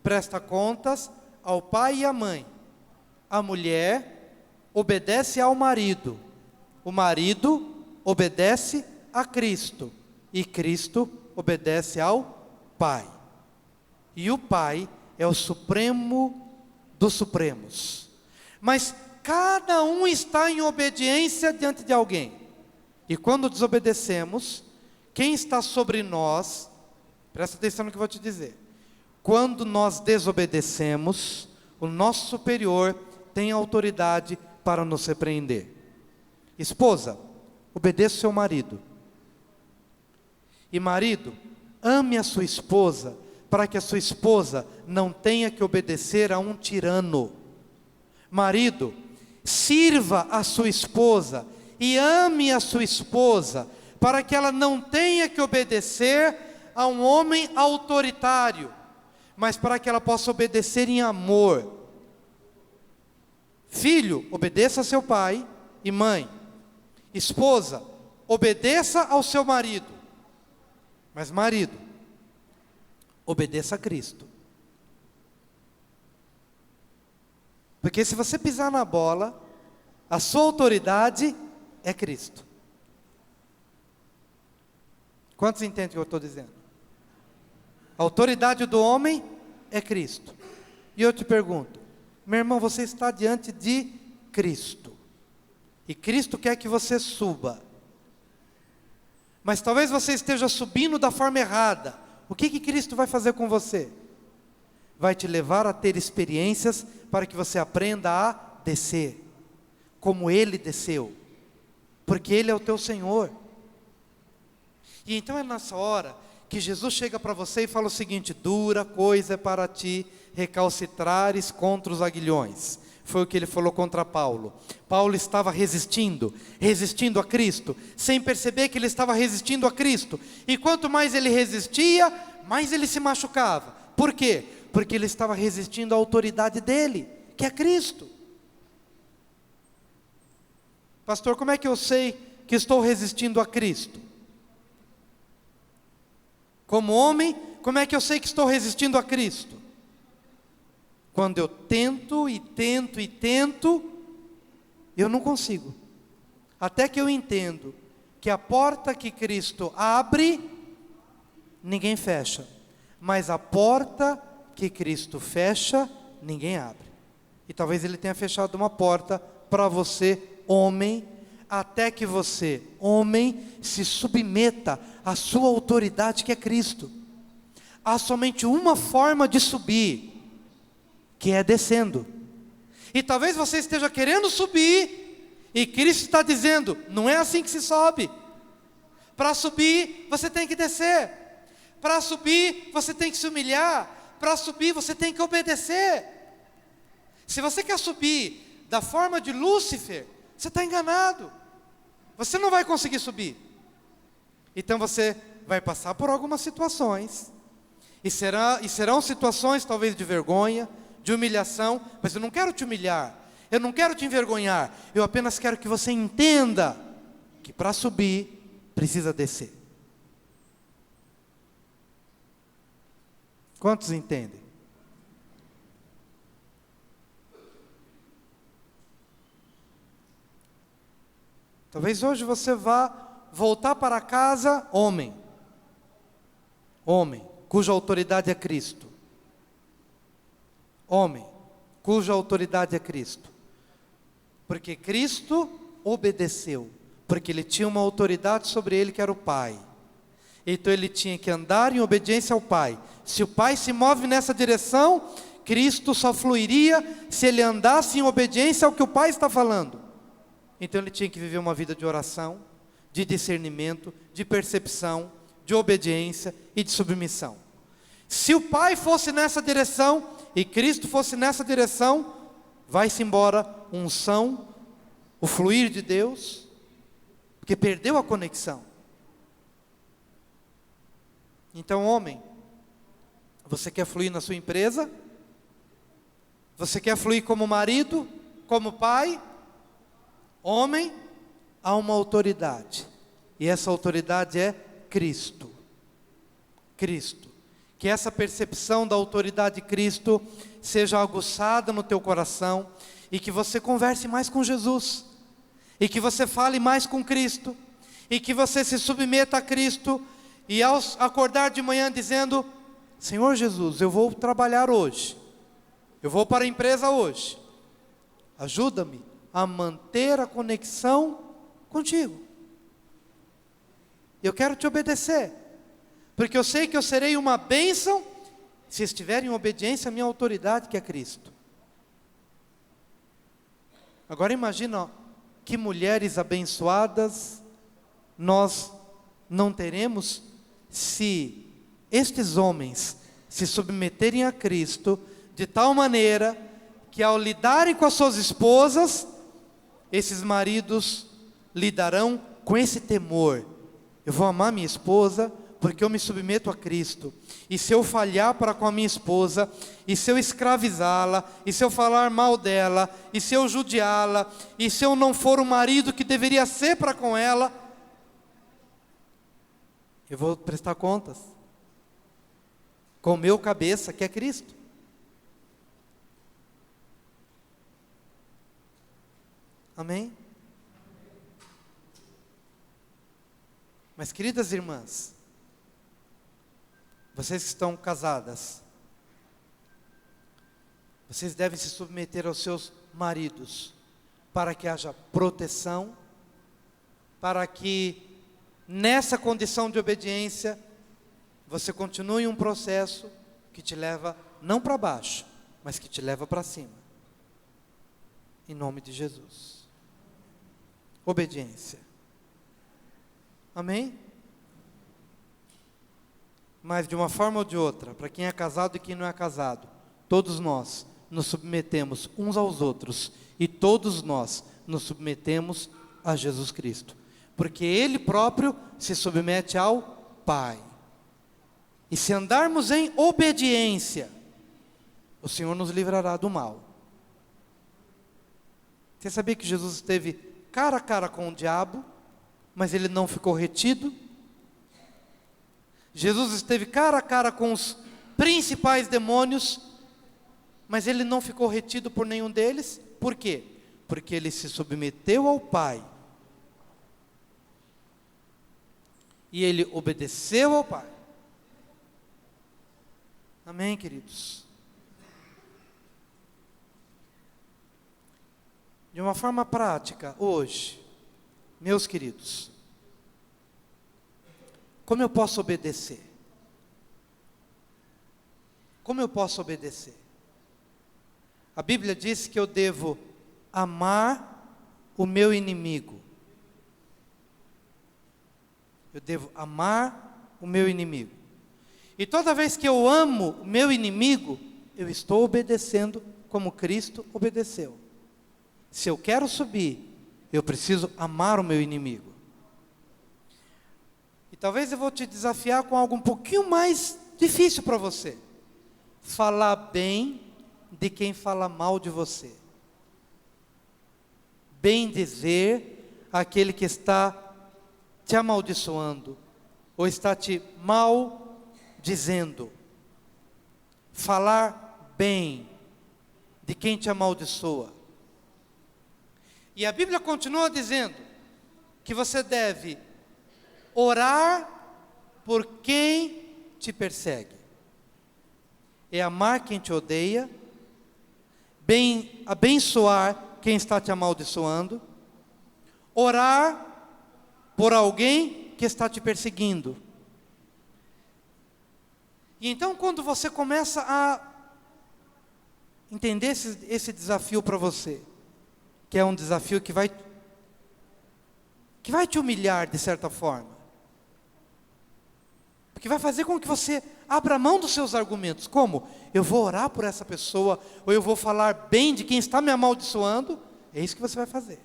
presta contas ao pai e à mãe. A mulher obedece ao marido. O marido obedece a Cristo. E Cristo obedece ao Pai. E o Pai é o Supremo dos Supremos. Mas cada um está em obediência diante de alguém. E quando desobedecemos, quem está sobre nós, presta atenção no que eu vou te dizer. Quando nós desobedecemos, o nosso superior tem autoridade para nos repreender. Esposa, obedeça o seu marido. E marido, ame a sua esposa, para que a sua esposa não tenha que obedecer a um tirano. Marido, sirva a sua esposa e ame a sua esposa, para que ela não tenha que obedecer a um homem autoritário, mas para que ela possa obedecer em amor. Filho, obedeça a seu pai e mãe. Esposa, obedeça ao seu marido. Mas marido, obedeça a Cristo. Porque se você pisar na bola, a sua autoridade é Cristo. Quantos entendem o que eu estou dizendo? A autoridade do homem é Cristo. E eu te pergunto, meu irmão, você está diante de Cristo. E Cristo quer que você suba. Mas talvez você esteja subindo da forma errada. O que Cristo vai fazer com você? Vai te levar a ter experiências para que você aprenda a descer, como Ele desceu. Porque Ele é o teu Senhor. E então é nessa hora que Jesus chega para você e fala o seguinte: dura coisa é para ti recalcitrares contra os aguilhões. Foi o que ele falou contra Paulo. Paulo estava resistindo a Cristo, sem perceber que ele estava resistindo a Cristo. E quanto mais ele resistia, mais ele se machucava. Por quê? Porque ele estava resistindo à autoridade dele, que é Cristo. Pastor, como é que eu sei que estou resistindo a Cristo? Como homem, como é que eu sei que estou resistindo a Cristo? Quando eu tento, eu não consigo. Até que eu entendo que a porta que Cristo abre, ninguém fecha. Mas a porta que Cristo fecha, ninguém abre. E talvez Ele tenha fechado uma porta para você, homem, até que você, homem, se submeta à sua autoridade que é Cristo. Há somente uma forma de subir, que é descendo. E talvez você esteja querendo subir, e Cristo está dizendo, não é assim que se sobe. Para subir, você tem que descer. Para subir, você tem que se humilhar. Para subir, você tem que obedecer. Se você quer subir da forma de Lúcifer, você está enganado. Você não vai conseguir subir. Então você vai passar por algumas situações. E serão situações talvez de vergonha, de humilhação. Mas eu não quero te humilhar, eu não quero te envergonhar. Eu apenas quero que você entenda que para subir, precisa descer. Quantos entendem? Talvez hoje você vá voltar para casa, homem, Homem, cuja autoridade é Cristo. Homem, cuja autoridade é Cristo. Porque Cristo obedeceu, porque ele tinha uma autoridade sobre ele que era o Pai. Então ele tinha que andar em obediência ao Pai. Se o Pai se move nessa direção, Cristo só fluiria se ele andasse em obediência ao que o Pai está falando. Então ele tinha que viver uma vida de oração, de discernimento, de percepção, de obediência e de submissão. Se o Pai fosse nessa direção e Cristo fosse nessa direção, vai-se embora unção, o fluir de Deus, porque perdeu a conexão. Então, homem, você quer fluir na sua empresa? Você quer fluir como marido, como pai? Homem, há uma autoridade, e essa autoridade é Cristo. Cristo. Que essa percepção da autoridade de Cristo seja aguçada no teu coração, e que você converse mais com Jesus, e que você fale mais com Cristo, e que você se submeta a Cristo, e ao acordar de manhã dizendo: Senhor Jesus, eu vou trabalhar hoje, eu vou para a empresa hoje, ajuda-me a manter a conexão contigo. Eu quero te obedecer, porque eu sei que eu serei uma bênção se estiver em obediência à minha autoridade, que é Cristo. Agora imagina, que mulheres abençoadas nós não teremos se estes homens se submeterem a Cristo de tal maneira que, ao lidarem com as suas esposas, esses maridos lidarão com esse temor: eu vou amar minha esposa porque eu me submeto a Cristo, e se eu falhar para com a minha esposa, e se eu escravizá-la, e se eu falar mal dela, e se eu judiá-la, e se eu não for o marido que deveria ser para com ela, eu vou prestar contas com o meu cabeça, que é Cristo. Amém? Mas, queridas irmãs, vocês que estão casadas, vocês devem se submeter aos seus maridos, para que haja proteção, para que nessa condição de obediência, você continue um processo que te leva não para baixo, mas que te leva para cima. Em nome de Jesus. Obediência. Amém? Mas de uma forma ou de outra, para quem é casado e quem não é casado, todos nós nos submetemos uns aos outros, e todos nós nos submetemos a Jesus Cristo, porque Ele próprio se submete ao Pai. E se andarmos em obediência, o Senhor nos livrará do mal. Você sabia que Jesus esteve cara a cara com o diabo, mas ele não ficou retido? Jesus esteve cara a cara com os principais demônios, mas ele não ficou retido por nenhum deles. Por quê? Porque ele se submeteu ao Pai, e ele obedeceu ao Pai. Amém, queridos? De uma forma prática, hoje, meus queridos, como eu posso obedecer? Como eu posso obedecer? A Bíblia diz que eu devo amar o meu inimigo. Eu devo amar o meu inimigo. E toda vez que eu amo o meu inimigo, eu estou obedecendo como Cristo obedeceu. Se eu quero subir, eu preciso amar o meu inimigo. E talvez eu vou te desafiar com algo um pouquinho mais difícil para você: falar bem de quem fala mal de você. Bem dizer aquele que está te amaldiçoando, ou está te maldizendo. Falar bem de quem te amaldiçoa. E a Bíblia continua dizendo que você deve orar por quem te persegue? É amar quem te odeia, bem abençoar quem está te amaldiçoando, orar por alguém que está te perseguindo. E então, quando você começa a entender esse desafio para você, que é um desafio que vai te humilhar de certa forma, porque vai fazer com que você abra mão dos seus argumentos. Como? Eu vou orar por essa pessoa, ou eu vou falar bem de quem está me amaldiçoando. É isso que você vai fazer.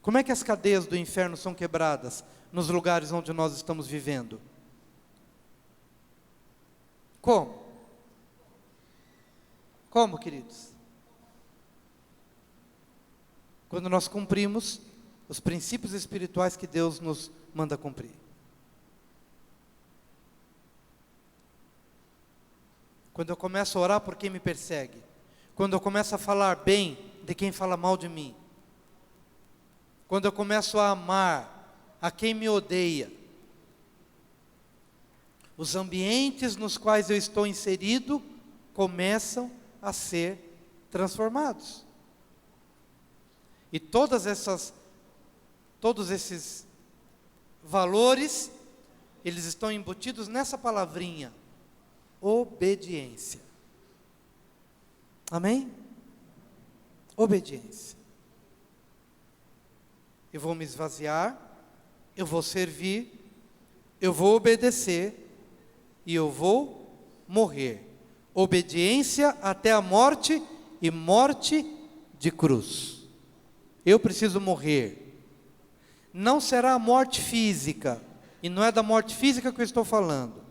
Como é que as cadeias do inferno são quebradas nos lugares onde nós estamos vivendo? Como? Como, queridos? Quando nós cumprimos os princípios espirituais que Deus nos manda cumprir. Quando eu começo a orar por quem me persegue, quando eu começo a falar bem de quem fala mal de mim, quando eu começo a amar a quem me odeia, os ambientes nos quais eu estou inserido começam a ser transformados. E todos esses valores, eles estão embutidos nessa palavrinha: obediência. Amém? Obediência. Eu vou me esvaziar, eu vou servir, eu vou obedecer e eu vou morrer. Obediência até a morte e morte de cruz. Eu preciso morrer. Não será a morte física, e não é da morte física que eu estou falando,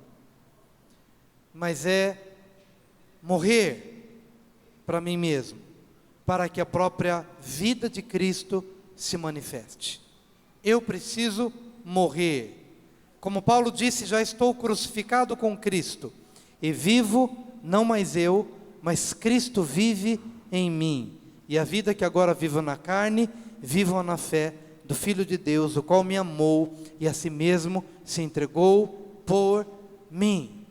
mas é morrer para mim mesmo, para que a própria vida de Cristo se manifeste. Eu preciso morrer. Como Paulo disse, já estou crucificado com Cristo, e vivo não mais eu, mas Cristo vive em mim. E a vida que agora vivo na carne, vivo na fé do Filho de Deus, o qual me amou e a si mesmo se entregou por mim.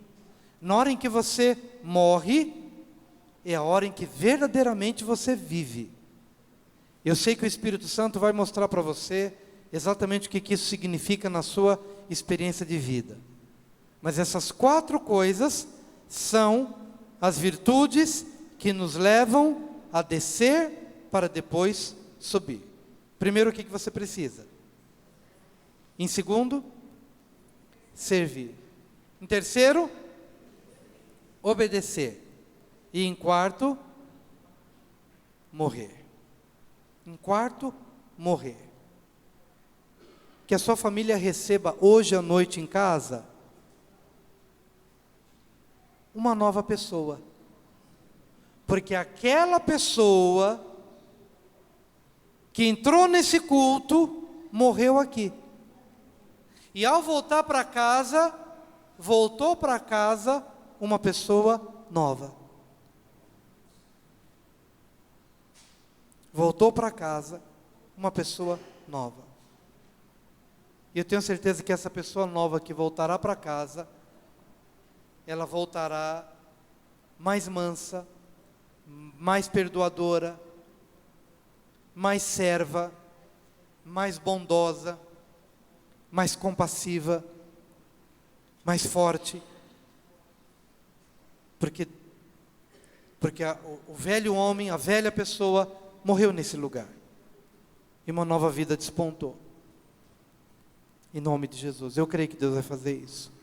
Na hora em que você morre, é a hora em que verdadeiramente você vive. Eu sei que o Espírito Santo vai mostrar para você exatamente o que isso significa na sua experiência de vida. Mas essas 4 coisas são as virtudes que nos levam a descer para depois subir. Primeiro, o que você precisa? Em segundo, servir. Em terceiro, obedecer. E em quarto, morrer. Em quarto, morrer. Que a sua família receba hoje à noite em casa uma nova pessoa. Porque aquela pessoa que entrou nesse culto morreu aqui. E ao voltar para casa, voltou para casa uma pessoa nova. Voltou para casa uma pessoa nova. E eu tenho certeza que essa pessoa nova que voltará para casa, ela voltará mais mansa, mais perdoadora, mais serva, mais bondosa, mais compassiva, mais forte. Porque o velho homem, a velha pessoa morreu nesse lugar. E uma nova vida despontou. Em nome de Jesus. Eu creio que Deus vai fazer isso.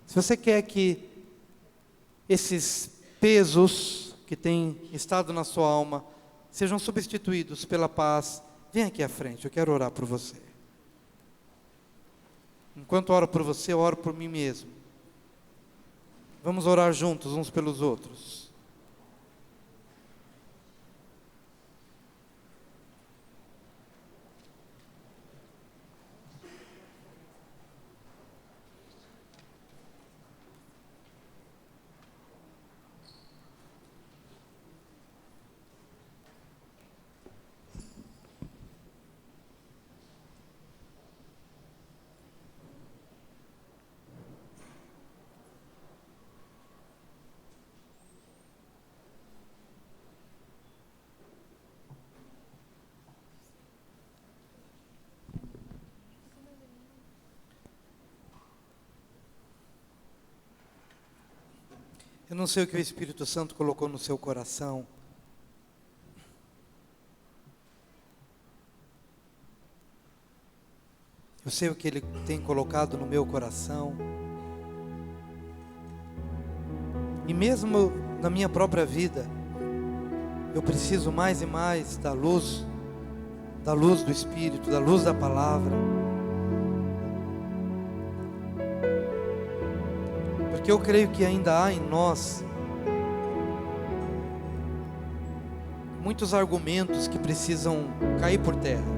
Se você quer que esses pesos que têm estado na sua alma sejam substituídos pela paz, vem aqui à frente, eu quero orar por você. Enquanto oro por você, eu oro por mim mesmo. Vamos orar juntos uns pelos outros. Eu não sei o que o Espírito Santo colocou no seu coração. Eu sei o que Ele tem colocado no meu coração. E mesmo na minha própria vida, eu preciso mais e mais da luz do Espírito, da luz da palavra. Porque eu creio que ainda há em nós muitos argumentos que precisam cair por terra.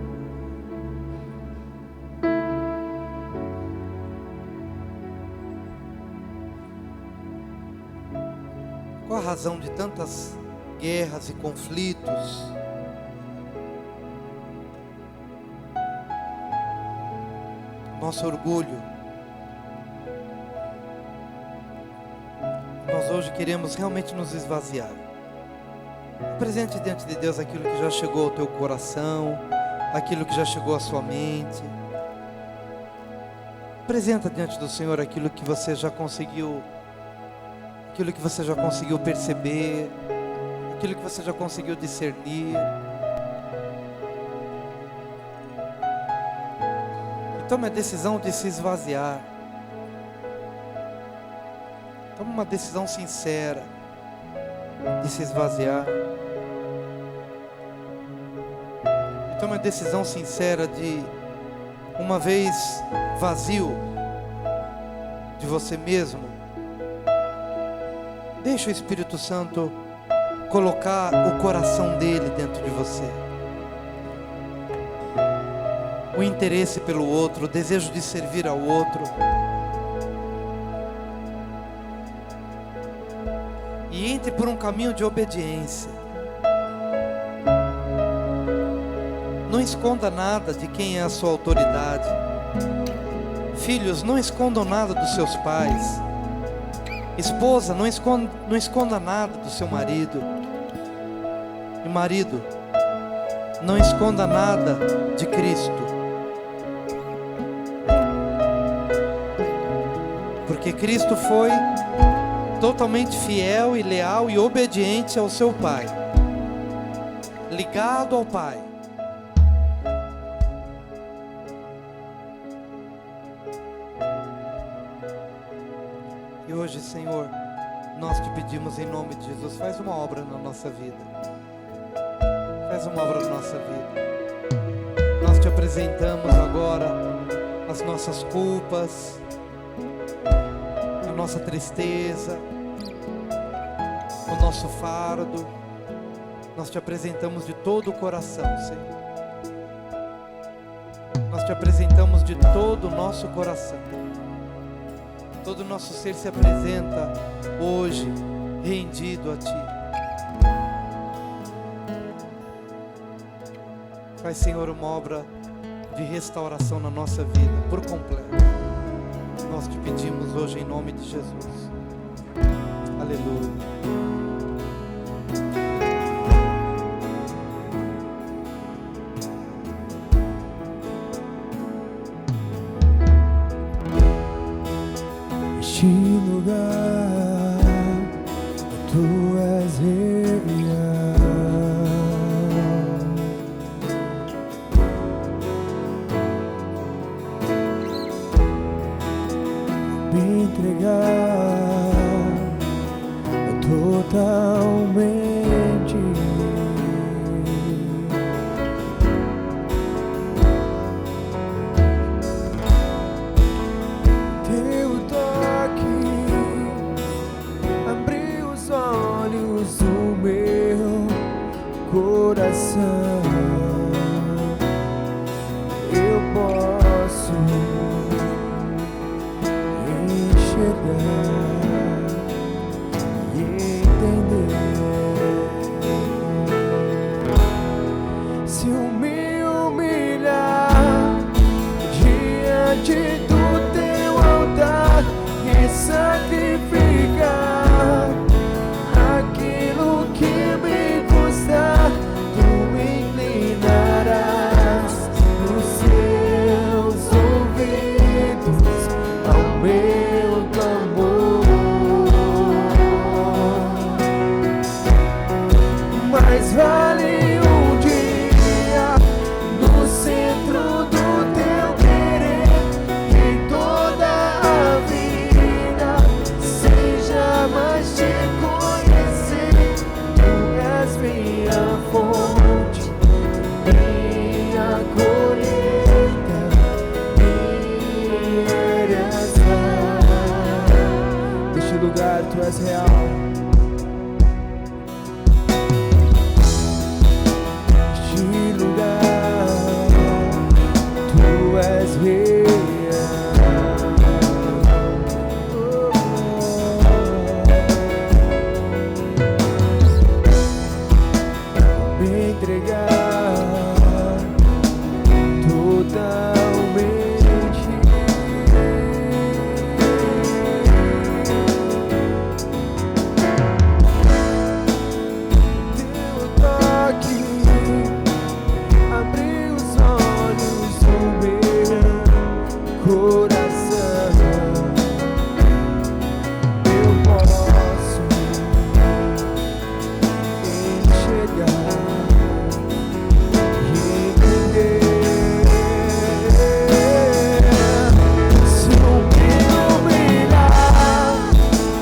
Qual a razão de tantas guerras e conflitos? Nosso orgulho. Nós hoje queremos realmente nos esvaziar. Apresente diante de Deus aquilo que já chegou ao teu coração, aquilo que já chegou à sua mente. Apresenta diante do Senhor aquilo que você já conseguiu perceber, aquilo que você já conseguiu discernir. E tome a decisão de se esvaziar. Tome uma decisão sincera de se esvaziar. E tome a decisão sincera de, uma vez vazio de você mesmo, deixa o Espírito Santo colocar o coração dele dentro de você. O interesse pelo outro, o desejo de servir ao outro. E entre por um caminho de obediência. Não esconda nada de quem é a sua autoridade. Filhos, não escondam nada dos seus pais. Esposa, não esconda nada do seu marido. E marido, não esconda nada de Cristo. Porque Cristo foi totalmente fiel e leal e obediente ao seu Pai, ligado ao Pai. E hoje, Senhor, nós te pedimos em nome de Jesus, faz uma obra na nossa vida. Faz uma obra na nossa vida. Nós te apresentamos agora as nossas culpas, a nossa tristeza, o nosso fardo. Nós te apresentamos de todo o coração, Senhor. Nós te apresentamos de todo o nosso coração. Todo o nosso ser se apresenta hoje rendido a Ti. Faz, Senhor, uma obra de restauração na nossa vida, por completo. Nós te pedimos hoje em nome de Jesus. Aleluia. Este lugar, Tu és real. Me entregar totalmente. Coração, eu posso enxergar e entender. Se eu me humilhar diante do Teu altar e sacrificar aquilo que me custa, Tu me inclinarás no céu. Este lugar, tu és real. Me entregar totalmente. Teu toque abriu os olhos do meu coração. Eu posso enxergar e entender. Se eu me humilhar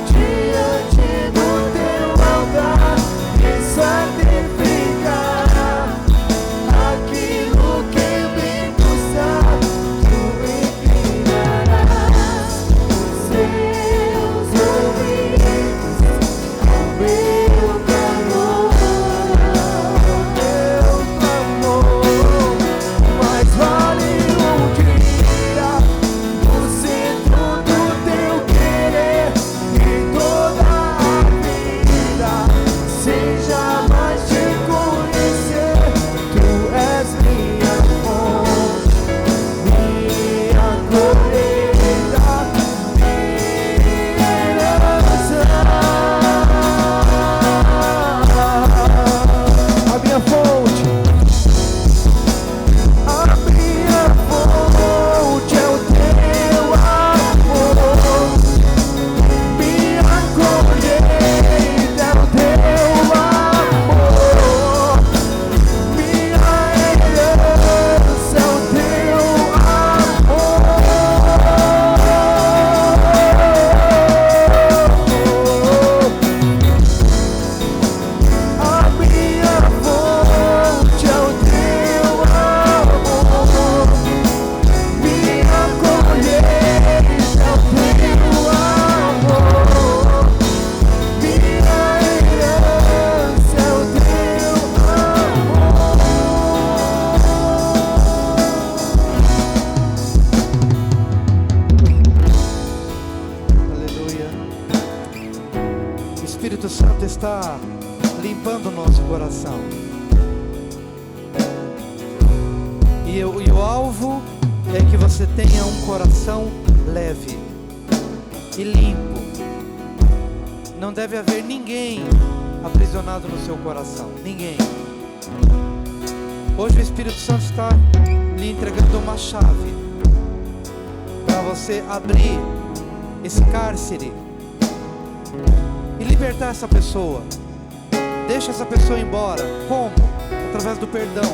diante do teu altar e santificar aquilo que me custar, tu inclinarás seus ouvidos ao meu clamor. Meu clamor, mais vale um dia no centro do teu querer e toda a vida seja mais te conhecer. Tu és minha fonte, minha colheita, minha herança. A minha fonte, a minha fonte é o teu amor. Minha colheita é o teu amor. Minha herança é o teu amor. A minha fonte é o teu amor. Minha colheita é o teu amor. Minha herança é o teu amor. Aleluia. O Espírito Santo está limpando o nosso coração. E o alvo é que você tenha um coração leve e limpo. Não deve haver ninguém aprisionado no seu coração. Ninguém. Hoje o Espírito Santo está lhe entregando uma chave para você abrir esse cárcere e libertar essa pessoa. Deixa essa pessoa embora. Como? Através do perdão.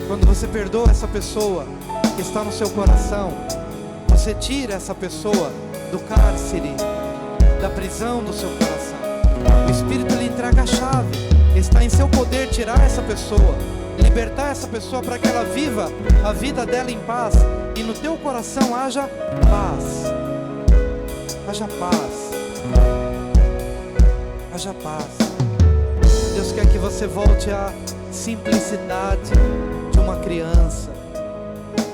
Quando você perdoa essa pessoa que está no seu coração, você tira essa pessoa do cárcere, da prisão do seu coração. O Espírito lhe entrega a chave. Está em seu poder tirar essa pessoa, libertar essa pessoa para que ela viva a vida dela em paz. E no teu coração haja paz. Haja paz. Haja paz. Deus quer que você volte à simplicidade de uma criança.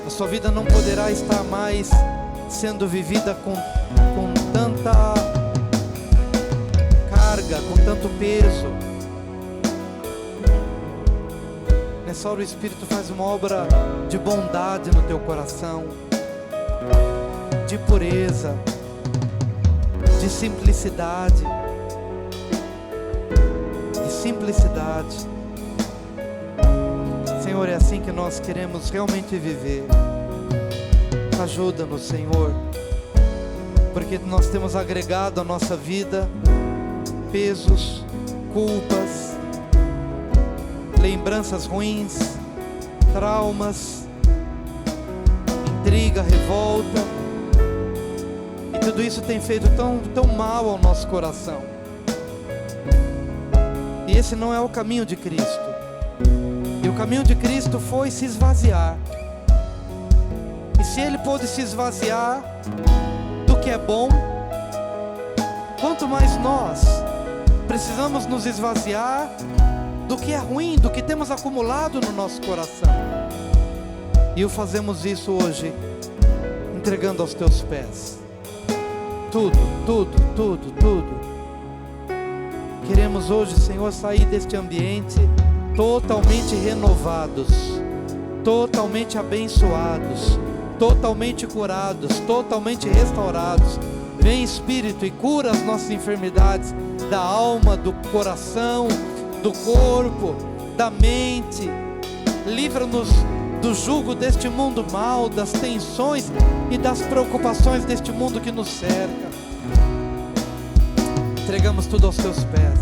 A sua vida não poderá estar mais sendo vivida com tanta carga, com tanto peso. Nessa hora o Espírito faz uma obra de bondade no teu coração, de pureza, de simplicidade. Senhor, é assim que nós queremos realmente viver. Ajuda-nos, Senhor, porque nós temos agregado à nossa vida pesos, culpas, lembranças ruins, traumas, intriga, revolta, e tudo isso tem feito tão mal ao nosso coração. E esse não é o caminho de Cristo. E o caminho de Cristo foi se esvaziar. E se Ele pôde se esvaziar do que é bom, quanto mais nós precisamos nos esvaziar do que é ruim, do que temos acumulado no nosso coração. E o fazemos isso hoje, entregando aos teus pés. Tudo, tudo, tudo, tudo. Queremos hoje, Senhor, sair deste ambiente totalmente renovados, totalmente abençoados, totalmente curados, totalmente restaurados. Vem, Espírito, e cura as nossas enfermidades da alma, do coração, do corpo, da mente. Livra-nos do jugo deste mundo mau, das tensões e das preocupações deste mundo que nos cerca. Entregamos tudo aos teus pés,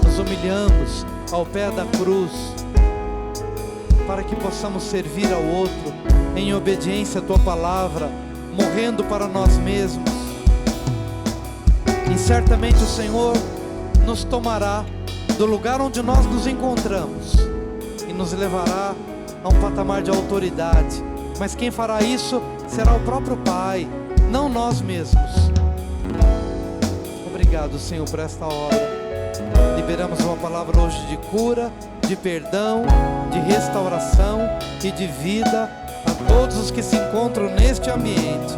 nos humilhamos ao pé da cruz, para que possamos servir ao outro em obediência à tua palavra, morrendo para nós mesmos. E certamente o Senhor nos tomará do lugar onde nós nos encontramos e nos levará a um patamar de autoridade. Mas quem fará isso será o próprio Pai, não nós mesmos. Obrigado, Senhor, por esta obra. Liberamos uma palavra hoje de cura, de perdão, de restauração e de vida a todos os que se encontram neste ambiente.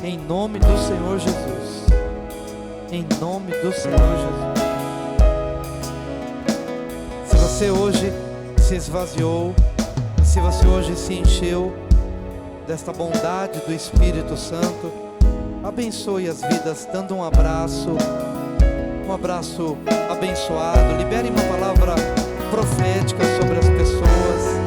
Em nome do Senhor Jesus. Em nome do Senhor Jesus. Se você hoje se esvaziou, se você hoje se encheu desta bondade do Espírito Santo, abençoe as vidas dando um abraço abençoado. Libere uma palavra profética sobre as pessoas.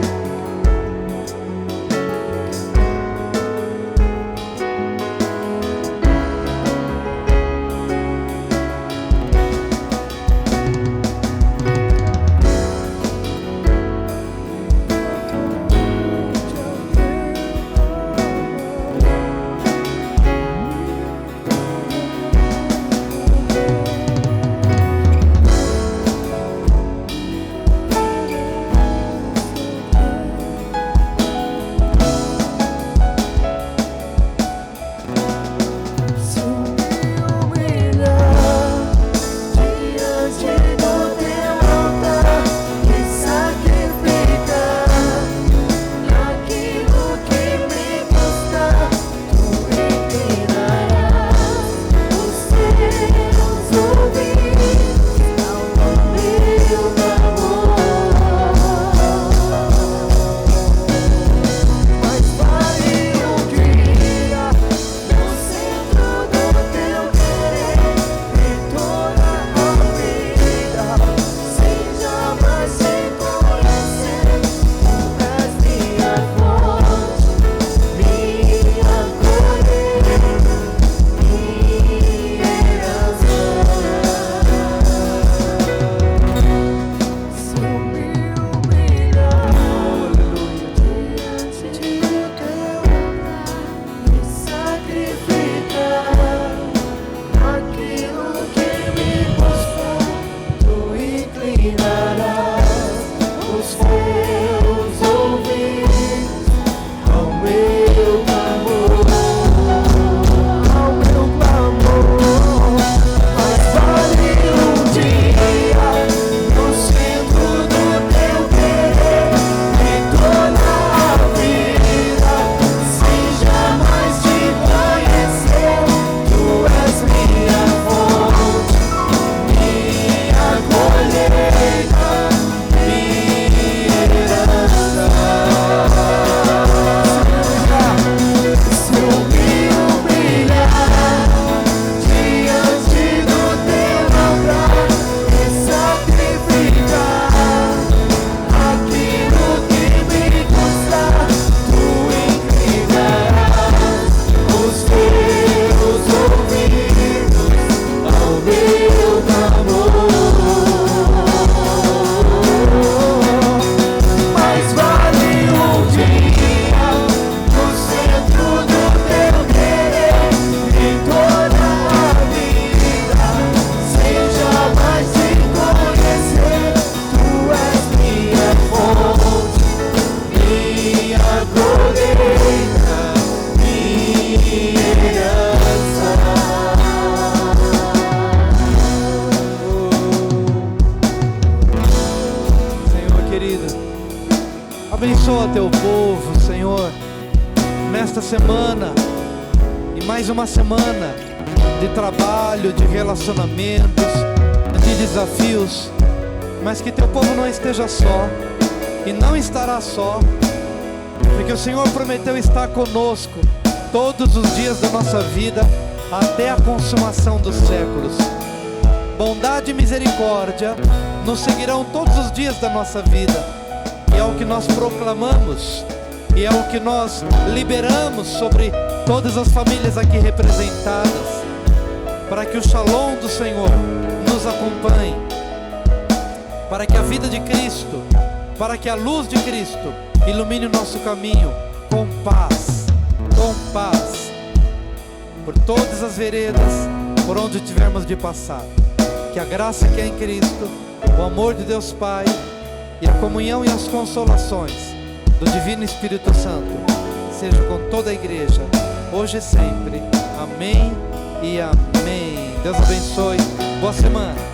teu povo, Senhor, nesta semana e mais uma semana de trabalho, de relacionamentos, de desafios, mas que teu povo não esteja só e não estará só, porque o Senhor prometeu estar conosco todos os dias da nossa vida até a consumação dos séculos. Bondade e misericórdia nos seguirão todos os dias da nossa vida, e é o que nós proclamamos, e é o que nós liberamos sobre todas as famílias aqui representadas, para que o shalom do Senhor nos acompanhe, para que a vida de Cristo, para que a luz de Cristo ilumine o nosso caminho com paz, por todas as veredas, por onde tivermos de passar. Que a graça que é em Cristo, o amor de Deus Pai e a comunhão e as consolações do Divino Espírito Santo seja com toda a igreja, hoje e sempre. Amém e amém. Deus abençoe. Boa semana.